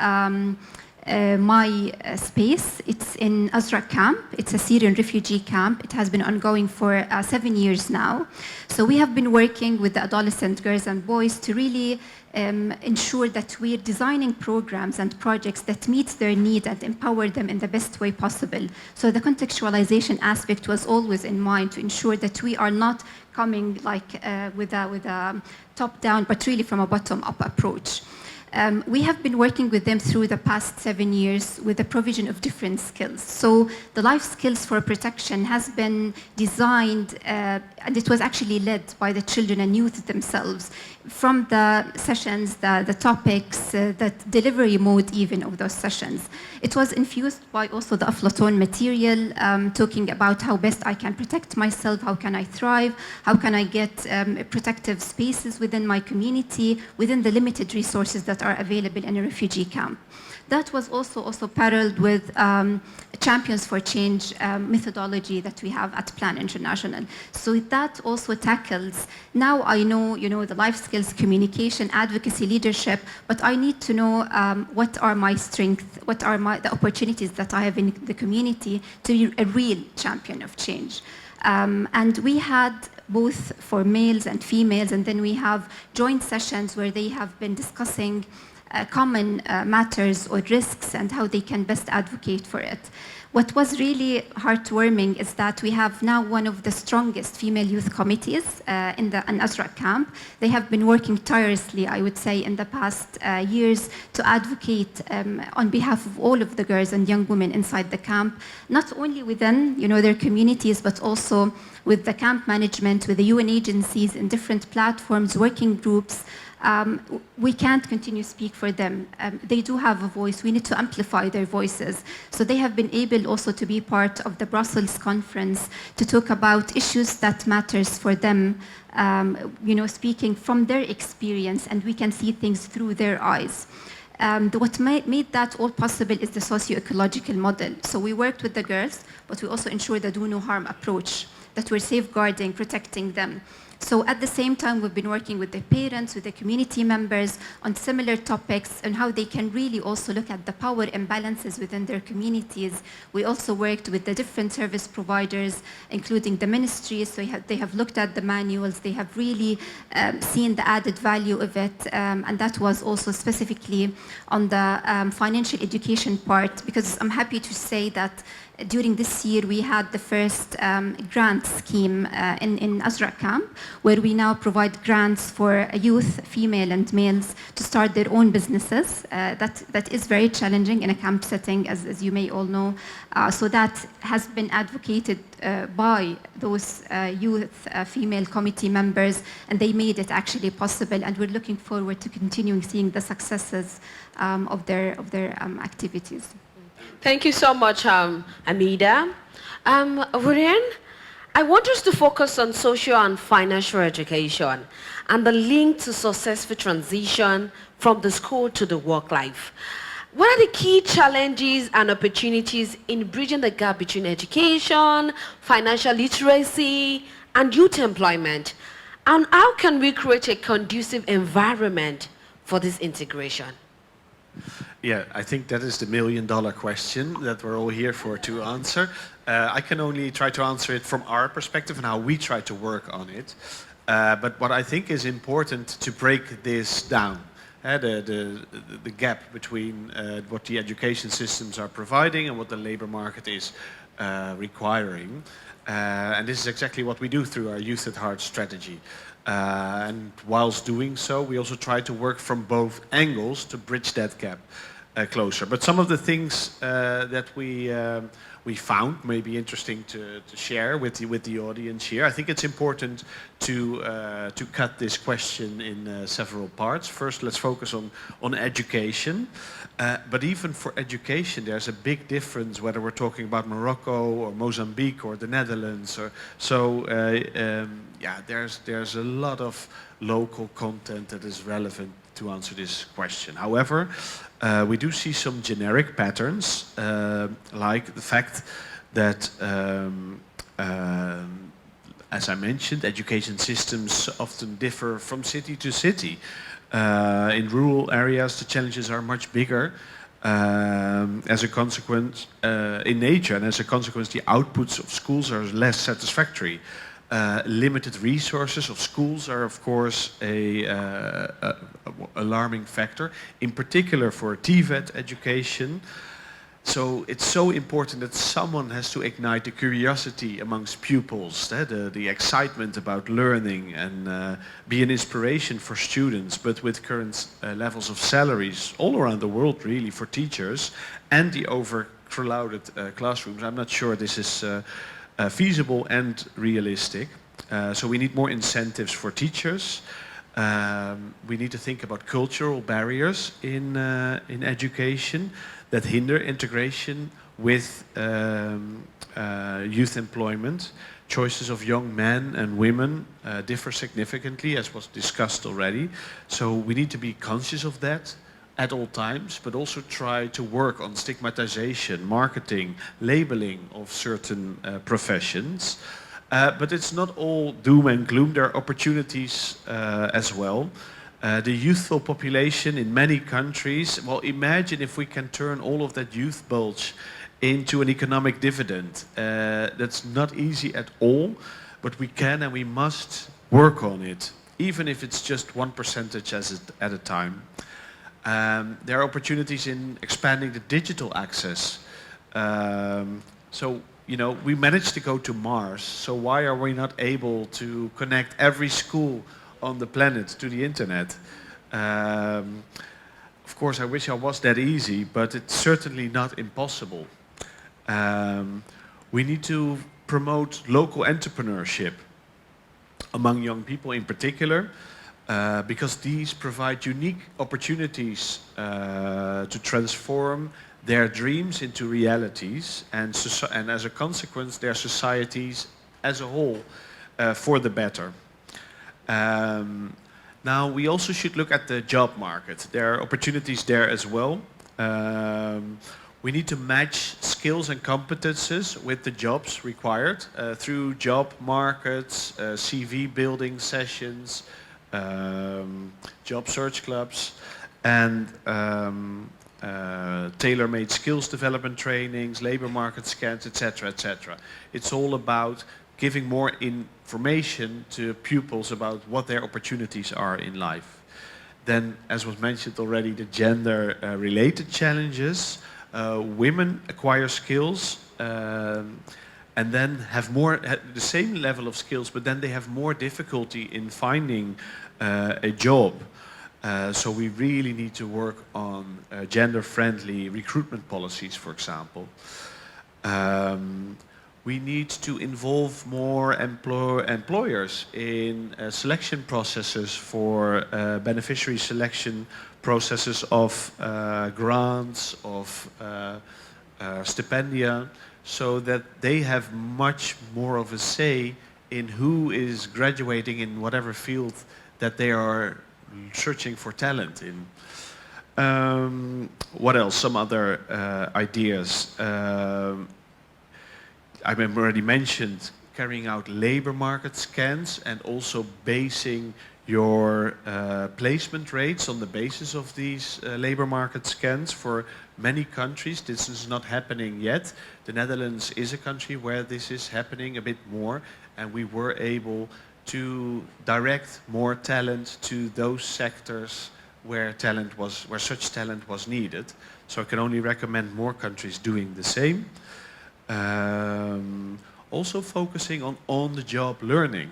My Space. It's in Azraq camp. It's a Syrian refugee camp. It has been ongoing for 7 years now. So we have been working with the adolescent girls and boys to really ensure that we're designing programs and projects that meet their needs and empower them in the best way possible. So the contextualization aspect was always in mind to ensure that we are not coming like with a top-down, but really from a bottom-up approach. We have been working with them through the past 7 years with the provision of different skills. So the life skills for protection has been designed, and it was actually led by the children and youth themselves, from the sessions, the topics, the delivery mode even of those sessions. It was infused by also the Aflatoon material, talking about how best I can protect myself, how can I thrive, how can I get protective spaces within my community, within the limited resources that are available in a refugee camp. That was also paralleled with Champions for Change methodology that we have at Plan International. So that also tackles, now I know, the life skills, communication, advocacy, leadership, but I need to know what are my strengths, what are the opportunities that I have in the community to be a real champion of change. And we had both for males and females, and then we have joint sessions where they have been discussing common matters or risks and how they can best advocate for it. What was really heartwarming is that we have now one of the strongest female youth committees in Azraq camp. They have been working tirelessly, I would say, in the past years to advocate on behalf of all of the girls and young women inside the camp, not only within their communities, but also with the camp management, with the UN agencies in different platforms, working groups. We can't continue to speak for them. They do have a voice. We need to amplify their voices. So they have been able also to be part of the Brussels conference to talk about issues that matters for them, speaking from their experience, and we can see things through their eyes. What made that all possible is the socio-ecological model. So we worked with the girls, but we also ensured the do no harm approach, that we're safeguarding, protecting them. So at the same time, we've been working with the parents, with the community members on similar topics and how they can really also look at the power imbalances within their communities. We also worked with the different service providers, including the ministries. So they have looked at the manuals. They have really seen the added value of it. And that was also specifically on the financial education part, because I'm happy to say that during this year, we had the first grant scheme in Azraq camp, where we now provide grants for youth, female and males, to start their own businesses. That is very challenging in a camp setting, as you may all know. So that has been advocated by those youth, female committee members, and they made it actually possible. And we're looking forward to continuing seeing the successes of their activities. Thank you so much, Amida. Wuren, I want us to focus on social and financial education and the link to successful transition from the school to the work life. What are the key challenges and opportunities in bridging the gap between education, financial literacy, and youth employment? And how can we create a conducive environment for this integration? Yeah, I think that is the million-dollar question that we're all here for to answer. I can only try to answer it from our perspective and how we try to work on it. But what I think is important to break this down, the gap between what the education systems are providing and what the labor market is requiring. And this is exactly what we do through our Youth at Heart strategy. And whilst doing so, we also try to work from both angles to bridge that gap closer. But some of the things that we found may be interesting to share with the audience here. I think it's important to cut this question in several parts. First, let's focus on education. But even for education, there's a big difference whether we're talking about Morocco or Mozambique or the Netherlands. Yeah, there's a lot of local content that is relevant to answer this question. However, we do see some generic patterns, like the fact that, as I mentioned, education systems often differ from city to city. In rural areas, the challenges are much bigger. As a consequence, in nature, and as a consequence, the outputs of schools are less satisfactory. Limited resources of schools are, of course, a alarming factor, in particular for TVET education. So it's so important that someone has to ignite the curiosity amongst pupils, the excitement about learning, and be an inspiration for students. But with current levels of salaries all around the world, really, for teachers, and the overcrowded classrooms, I'm not sure this is feasible and realistic. So we need more incentives for teachers. We need to think about cultural barriers in education that hinder integration with youth employment. Choices of young men and women differ significantly, as was discussed already. So we need to be conscious of that at all times, but also try to work on stigmatization, marketing, labeling of certain professions. But it's not all doom and gloom. There are opportunities as well. The youthful population in many countries, well, imagine if we can turn all of that youth bulge into an economic dividend. That's not easy at all, but we can and we must work on it, even if it's just 1% at a time. There are opportunities in expanding the digital access. So, you know, we managed to go to Mars, so why are we not able to connect every school on the planet to the internet? Of course, I wish I was that easy, but it's certainly not impossible. We need to promote local entrepreneurship among young people in particular, because these provide unique opportunities to transform their dreams into realities, and as a consequence, their societies as a whole for the better. Now, we also should look at the job market. There are opportunities there as well. We need to match skills and competences with the jobs required through job markets, CV building sessions, job search clubs, and tailor-made skills development trainings, labor market scans, etc., etc. It's all about giving more information to pupils about what their opportunities are in life. Then, as was mentioned already, the gender-related challenges. Women acquire skills and then have the same level of skills, but then they have more difficulty in finding a job. So we really need to work on gender-friendly recruitment policies, for example. We need to involve more employers in selection processes for beneficiary selection processes of grants, of stipendia, so that they have much more of a say in who is graduating in whatever field that they are searching for talent in. What else? Some other ideas. I've already mentioned carrying out labor market scans and also basing your placement rates on the basis of these labor market scans. For many countries, this is not happening yet. The Netherlands is a country where this is happening a bit more, and we were able to direct more talent to those sectors where such talent was needed. So I can only recommend more countries doing the same. Also focusing on on-the-job learning.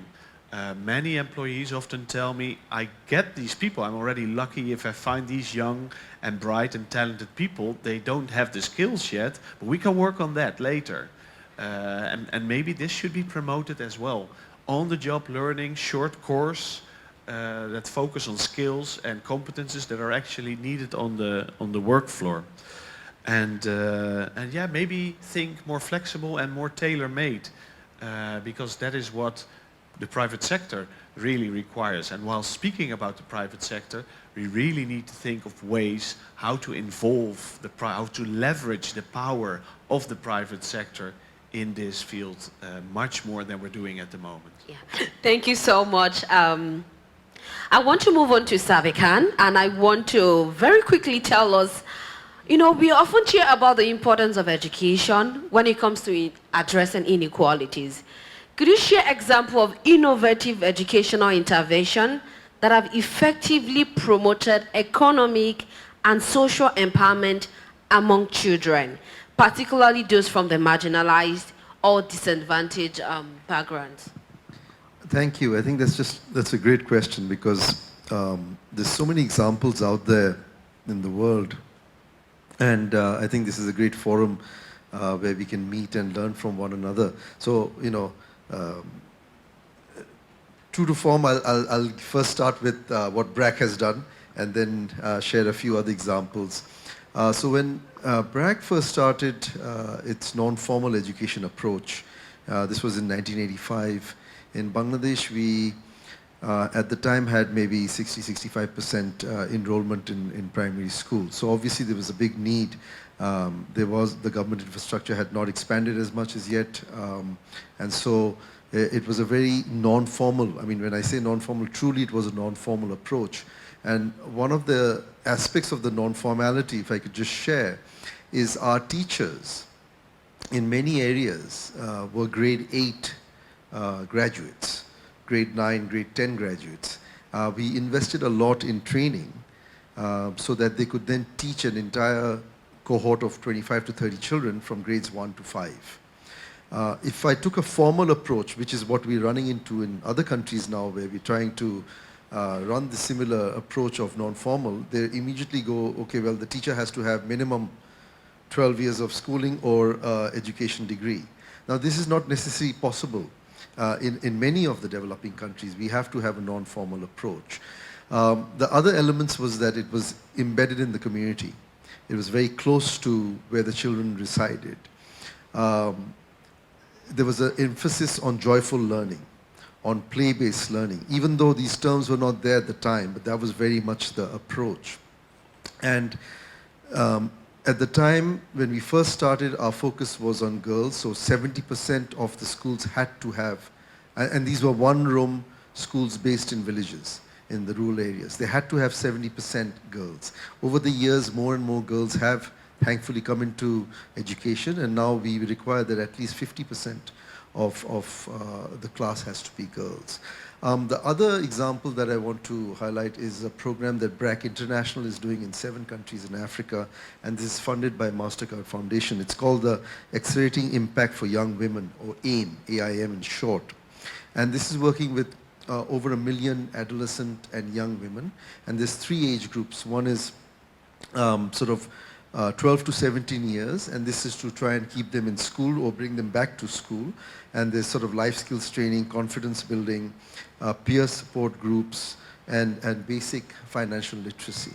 Many employees often tell me, I get these people, I'm already lucky if I find these young and bright and talented people. They don't have the skills yet, but we can work on that later. And maybe this should be promoted as well. On-the-job learning, short course that focus on skills and competences that are actually needed on the work floor. And yeah, maybe think more flexible and more tailor-made, because that is what the private sector really requires. And while speaking about the private sector, we really need to think of ways how to involve, how to leverage the power of the private sector in this field much more than we're doing at the moment. Yeah. Thank you so much. I want to move on to Savikan, and I want to very quickly tell us, you know, we often hear about the importance of education when it comes to addressing inequalities. Could you share example of innovative educational intervention that have effectively promoted economic and social empowerment among children, particularly those from the marginalized or disadvantaged backgrounds? Thank you. I think that's a great question, because there's so many examples out there in the world, and I think this is a great forum where we can meet and learn from one another. So, you know, true to form, I'll first start with what BRAC has done, and then share a few other examples. So when BRAC first started its non-formal education approach, this was in 1985. In Bangladesh, we at the time had maybe 60-65% enrollment in primary school. So obviously there was a big need. The government infrastructure had not expanded as much as yet, and so it was a very non-formal, I mean, when I say non-formal, truly it was a non-formal approach. And one of the aspects of the non-formality, if I could just share, is our teachers in many areas were grade 8 graduates, grade 9, grade 10 graduates. We invested a lot in training so that they could then teach an entire cohort of 25 to 30 children from grades 1 to 5. If I took a formal approach, which is what we're running into in other countries now, where we're trying to run the similar approach of non-formal, they immediately go, okay, well, the teacher has to have minimum 12 years of schooling or education degree. Now, this is not necessarily possible in many of the developing countries. We have to have a non-formal approach. The other elements was that it was embedded in the community. It was very close to where the children resided. There was an emphasis on joyful learning, on play-based learning, even though these terms were not there at the time, but that was very much the approach. And At the time when we first started, our focus was on girls, so 70% of the schools had to have, and these were one-room schools based in villages, in the rural areas. They had to have 70% girls. Over the years, more and more girls have thankfully come into education, and now we require that at least 50% of the class has to be girls. The other example that I want to highlight is a program that BRAC International is doing in 7 countries in Africa, and this is funded by MasterCard Foundation. It's called the Accelerating Impact for Young Women, or AIM, A-I-M in short. And this is working with over 1 million adolescent and young women, and there's 3 age groups. One is 12 to 17 years, and this is to try and keep them in school or bring them back to school. And there's sort of life skills training, confidence building, peer support groups, and basic financial literacy.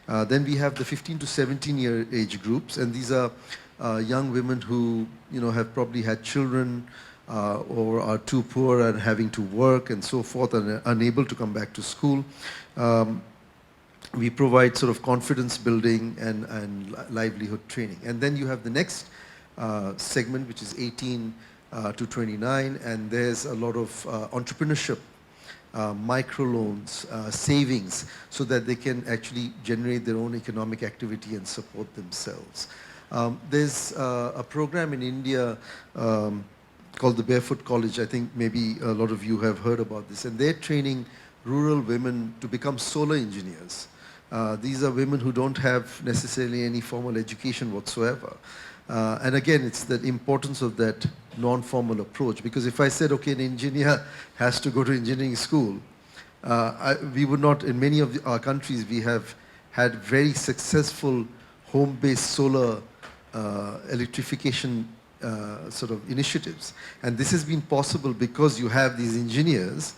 Then we have the 15 to 17 year age groups, and these are young women who have probably had children or are too poor and having to work and so forth and are unable to come back to school. We provide sort of confidence building and livelihood training. And then you have the next segment, which is 18 to 29, and there's a lot of entrepreneurship, microloans, savings, so that they can actually generate their own economic activity and support themselves. There's a program in India called the Barefoot College. I think maybe a lot of you have heard about this, and they're training rural women to become solar engineers. These are women who don't have necessarily any formal education whatsoever. And again, it's the importance of that non-formal approach, because if I said, okay, an engineer has to go to engineering school, we would not, in many of our countries, we have had very successful home-based solar electrification sort of initiatives. And this has been possible because you have these engineers,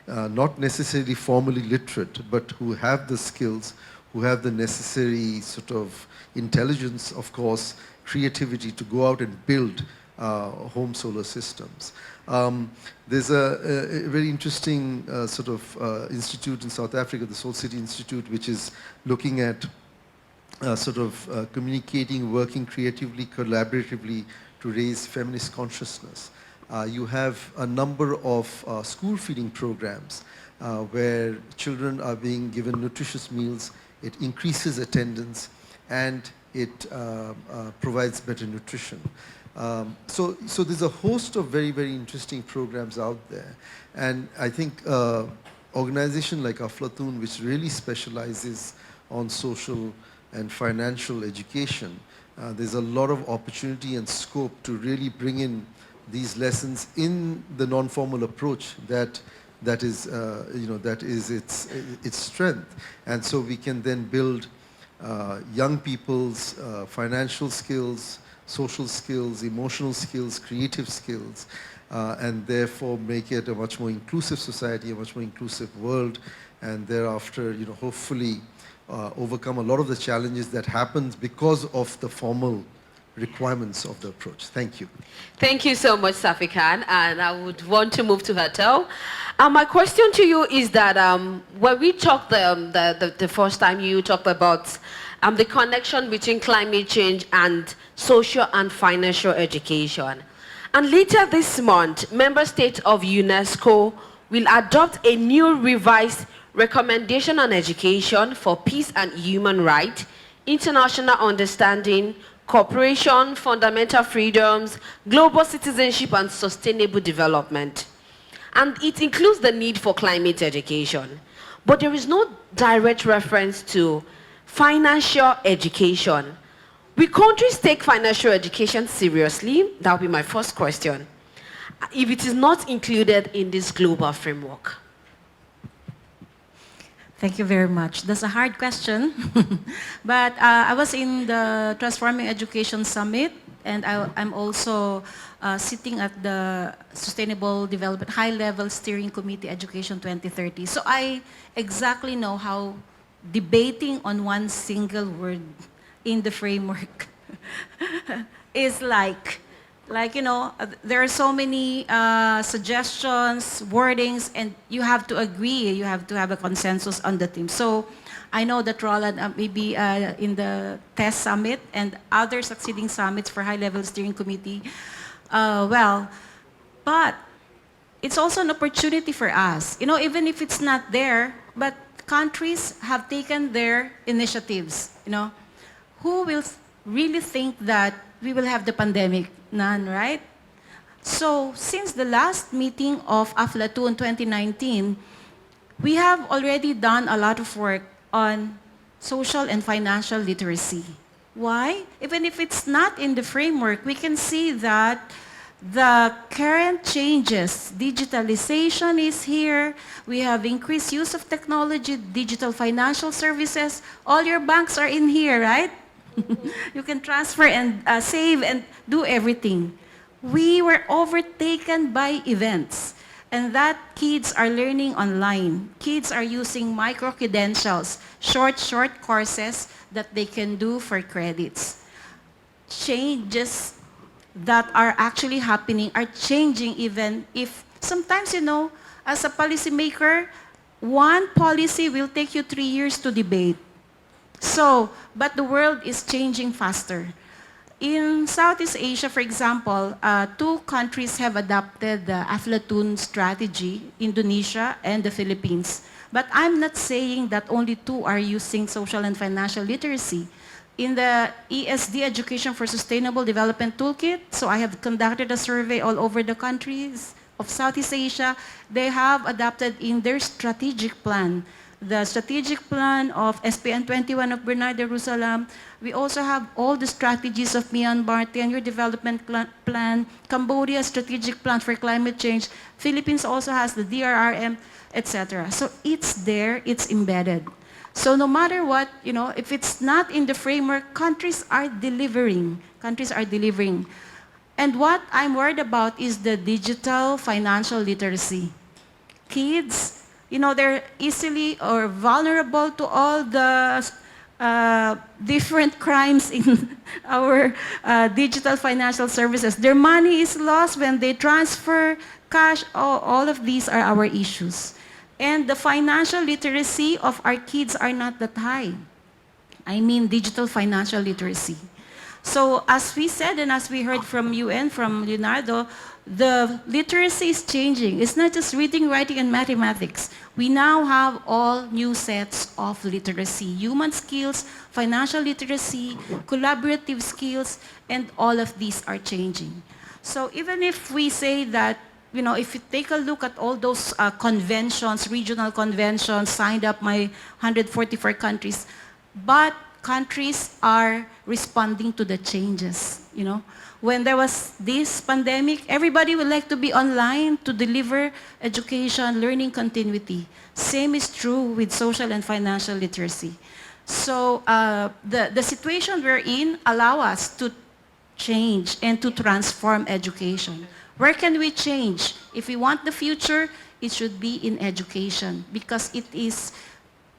not necessarily formally literate, but who have the skills, who have the necessary sort of intelligence, of course, creativity to go out and build home solar systems. There's a very interesting sort of institute in South Africa, the Soul City Institute, which is looking at communicating, working creatively, collaboratively to raise feminist consciousness. You have a number of school feeding programs where children are being given nutritious meals. It increases attendance and it provides better nutrition. So there's a host of very, very interesting programs out there. And I think organization like Aflatun, which really specializes on social and financial education, there's a lot of opportunity and scope to really bring in these lessons in the non-formal approach that is its strength. And so we can then build young people's financial skills, social skills, emotional skills, creative skills, and therefore make it a much more inclusive society, a much more inclusive world, and thereafter, hopefully overcome a lot of the challenges that happens because of the formal requirements of the approach. Thank you. Thank you so much, Safi Khan, and I would want to move to Hatel. My question to you is that when we talked the first time, you talked about the connection between climate change and social and financial education. And later this month, member states of UNESCO will adopt a new revised recommendation on education for peace and human rights, international understanding, cooperation, fundamental freedoms, global citizenship, and sustainable development. And it includes the need for climate education. But there is no direct reference to financial education. Will countries take financial education seriously? That will be my first question, if it is not included in this global framework. Thank you very much. That's a hard question. But I was in the Transforming Education Summit, and I'm also sitting at the Sustainable Development High-Level Steering Committee Education 2030. So I exactly know how debating on one single word in the framework is like Like, there are so many suggestions, wordings, and you have to agree. You have to have a consensus on the team. So I know that Roland may be in the TEST Summit and other succeeding summits for high-level steering committee. But it's also an opportunity for us. Even if it's not there, but countries have taken their initiatives. Who will really think that we will have the pandemic? None, right? So since the last meeting of Aflatun 2019, we have already done a lot of work on social and financial literacy. Why? Even if it's not in the framework, we can see that the current changes, digitalization is here, we have increased use of technology, digital financial services, all your banks are in here, right? You can transfer and save and do everything. We were overtaken by events, and that kids are learning online. Kids are using micro-credentials, short courses that they can do for credits. Changes that are actually happening are changing even if sometimes, as a policymaker, one policy will take you 3 years to debate. But the world is changing faster. In Southeast Asia, for example, 2 countries have adopted the Aflatun strategy, Indonesia and the Philippines. But I'm not saying that only 2 are using social and financial literacy. In the ESD, Education for Sustainable Development Toolkit, so I have conducted a survey all over the countries of Southeast Asia, they have adopted in their strategic plan the strategic plan of SPN 21 of Bernard Jerusalem. We also have all the strategies of Myanmar, 10-year development plan, Cambodia strategic plan for climate change, Philippines also has the DRRM, etc. So it's there, it's embedded. So no matter what, if it's not in the framework, countries are delivering. And what I'm worried about is the digital financial literacy. Kids, they're easily or vulnerable to all the different crimes in our digital financial services. Their money is lost when they transfer cash. All of these are our issues. And the financial literacy of our kids are not that high. I mean digital financial literacy. So as we said and as we heard from you and from Leonardo, the literacy is changing. It's not just reading, writing, and mathematics. We now have all new sets of literacy. Human skills, financial literacy, collaborative skills, and all of these are changing. So even if we say that, if you take a look at all those conventions, regional conventions, signed up by 144 countries, but countries are responding to the changes, When there was this pandemic, everybody would like to be online to deliver education, learning continuity. Same is true with social and financial literacy. So the situation we're in allow us to change and to transform education. Where can we change? If we want the future, it should be in education because it is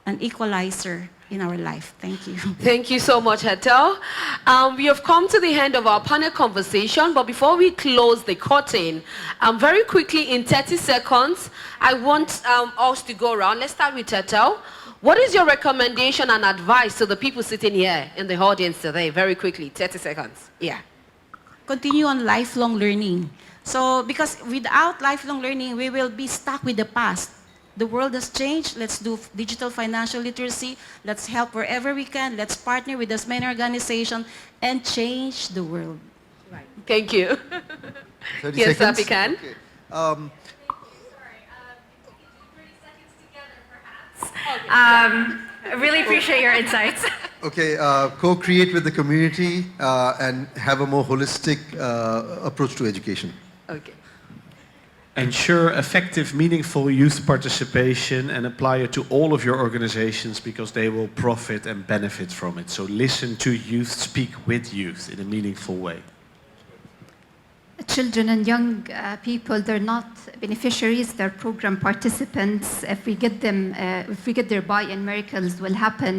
an equalizer in our life. Thank you. Thank you so much, Hetel. We have come to the end of our panel conversation, but before we close the curtain, very quickly in 30 seconds, I want us to go around. Let's start with Hetel. What is your recommendation and advice to the people sitting here in the audience today? Very quickly, 30 seconds. Yeah. Continue on lifelong learning. So, because without lifelong learning, we will be stuck with the past. The world has changed. Let's do digital financial literacy. Let's help wherever we can. Let's partner with as many organizations and change the world. Right. Thank you. 30 yes, seconds? Apikan. Okay. I really appreciate your insights. Okay, co-create with the community and have a more holistic approach to education. Okay. Ensure effective, meaningful youth participation and apply it to all of your organizations because they will profit and benefit from it. So listen to youth, speak with youth in a meaningful way. children and young people, they're not beneficiaries, they're program participants. If we get them, if we get their buy-in, miracles will happen.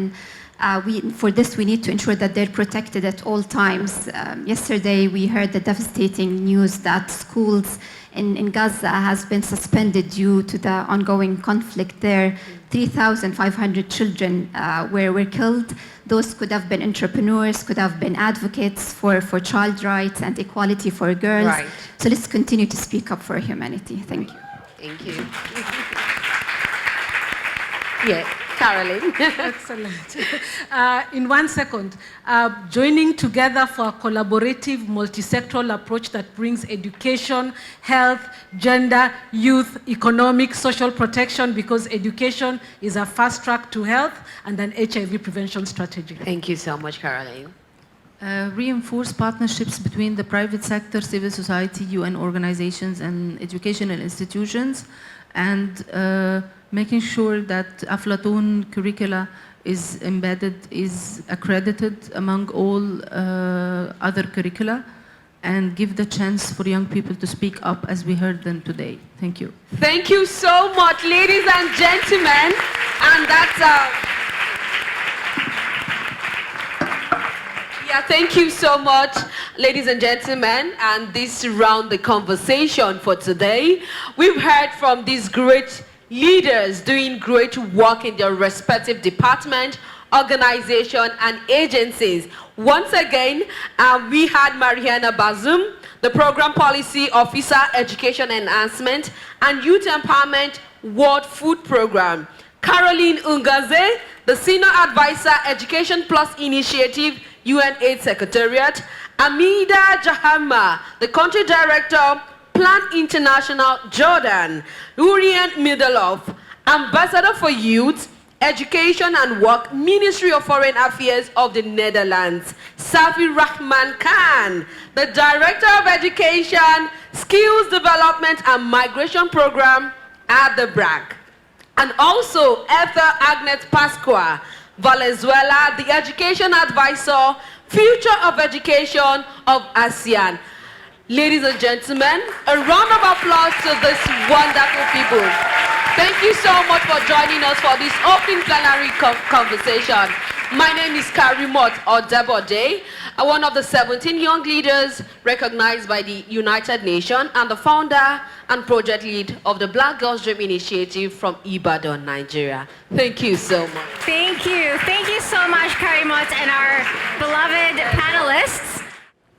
For this, we need to ensure that they're protected at all times. Yesterday, we heard the devastating news that schools in Gaza has been suspended due to the ongoing conflict there. 3,500 children were killed. Those could have been entrepreneurs, could have been advocates for child rights and equality for girls. Right. So let's continue to speak up for humanity. Thank you. Thank you. Yeah, Caroline. Excellent. In 1 second, joining together for a collaborative, multi-sectoral approach that brings education, health, gender, youth, economic, social protection, because education is a fast track to health and an HIV prevention strategy. Thank you so much, Caroline. Reinforce partnerships between the private sector, civil society, UN organizations, and educational institutions, and making sure that Aflatun curricula is embedded, is accredited among all other curricula, and give the chance for young people to speak up as we heard them today. Thank you. Thank you so much, ladies and gentlemen. And that's thank you so much, ladies and gentlemen. And this round the conversation for today. We've heard from these great leaders doing great work in their respective department, organization, and agencies. Once again, we had Mariana Bazoum, the Program Policy Officer, Education Enhancement and Youth Empowerment World Food Program. Caroline Ungaze, the Senior Advisor, Education Plus Initiative, UN-AIDS Secretariat. Amida Jahama, the Country Director, Plan International, Jordan. Urian Middleoff, Ambassador for Youth, Education and Work, Ministry of Foreign Affairs of the Netherlands. Safi Rahman Khan, the Director of Education, Skills Development and Migration Program at the BRAC. And also Esther Agnes Pasqua, Valenzuela, the Education Advisor, Future of Education of ASEAN. Ladies and gentlemen, a round of applause to these wonderful people. Thank you so much for joining us for this open plenary conversation. My name is Karimot Odebode, one of the 17 young leaders recognized by the United Nations and the founder and project lead of the Black Girls Dream Initiative from Ibadan, Nigeria. Thank you so much. Thank you. Thank you so much, Karimot, and our beloved panelists.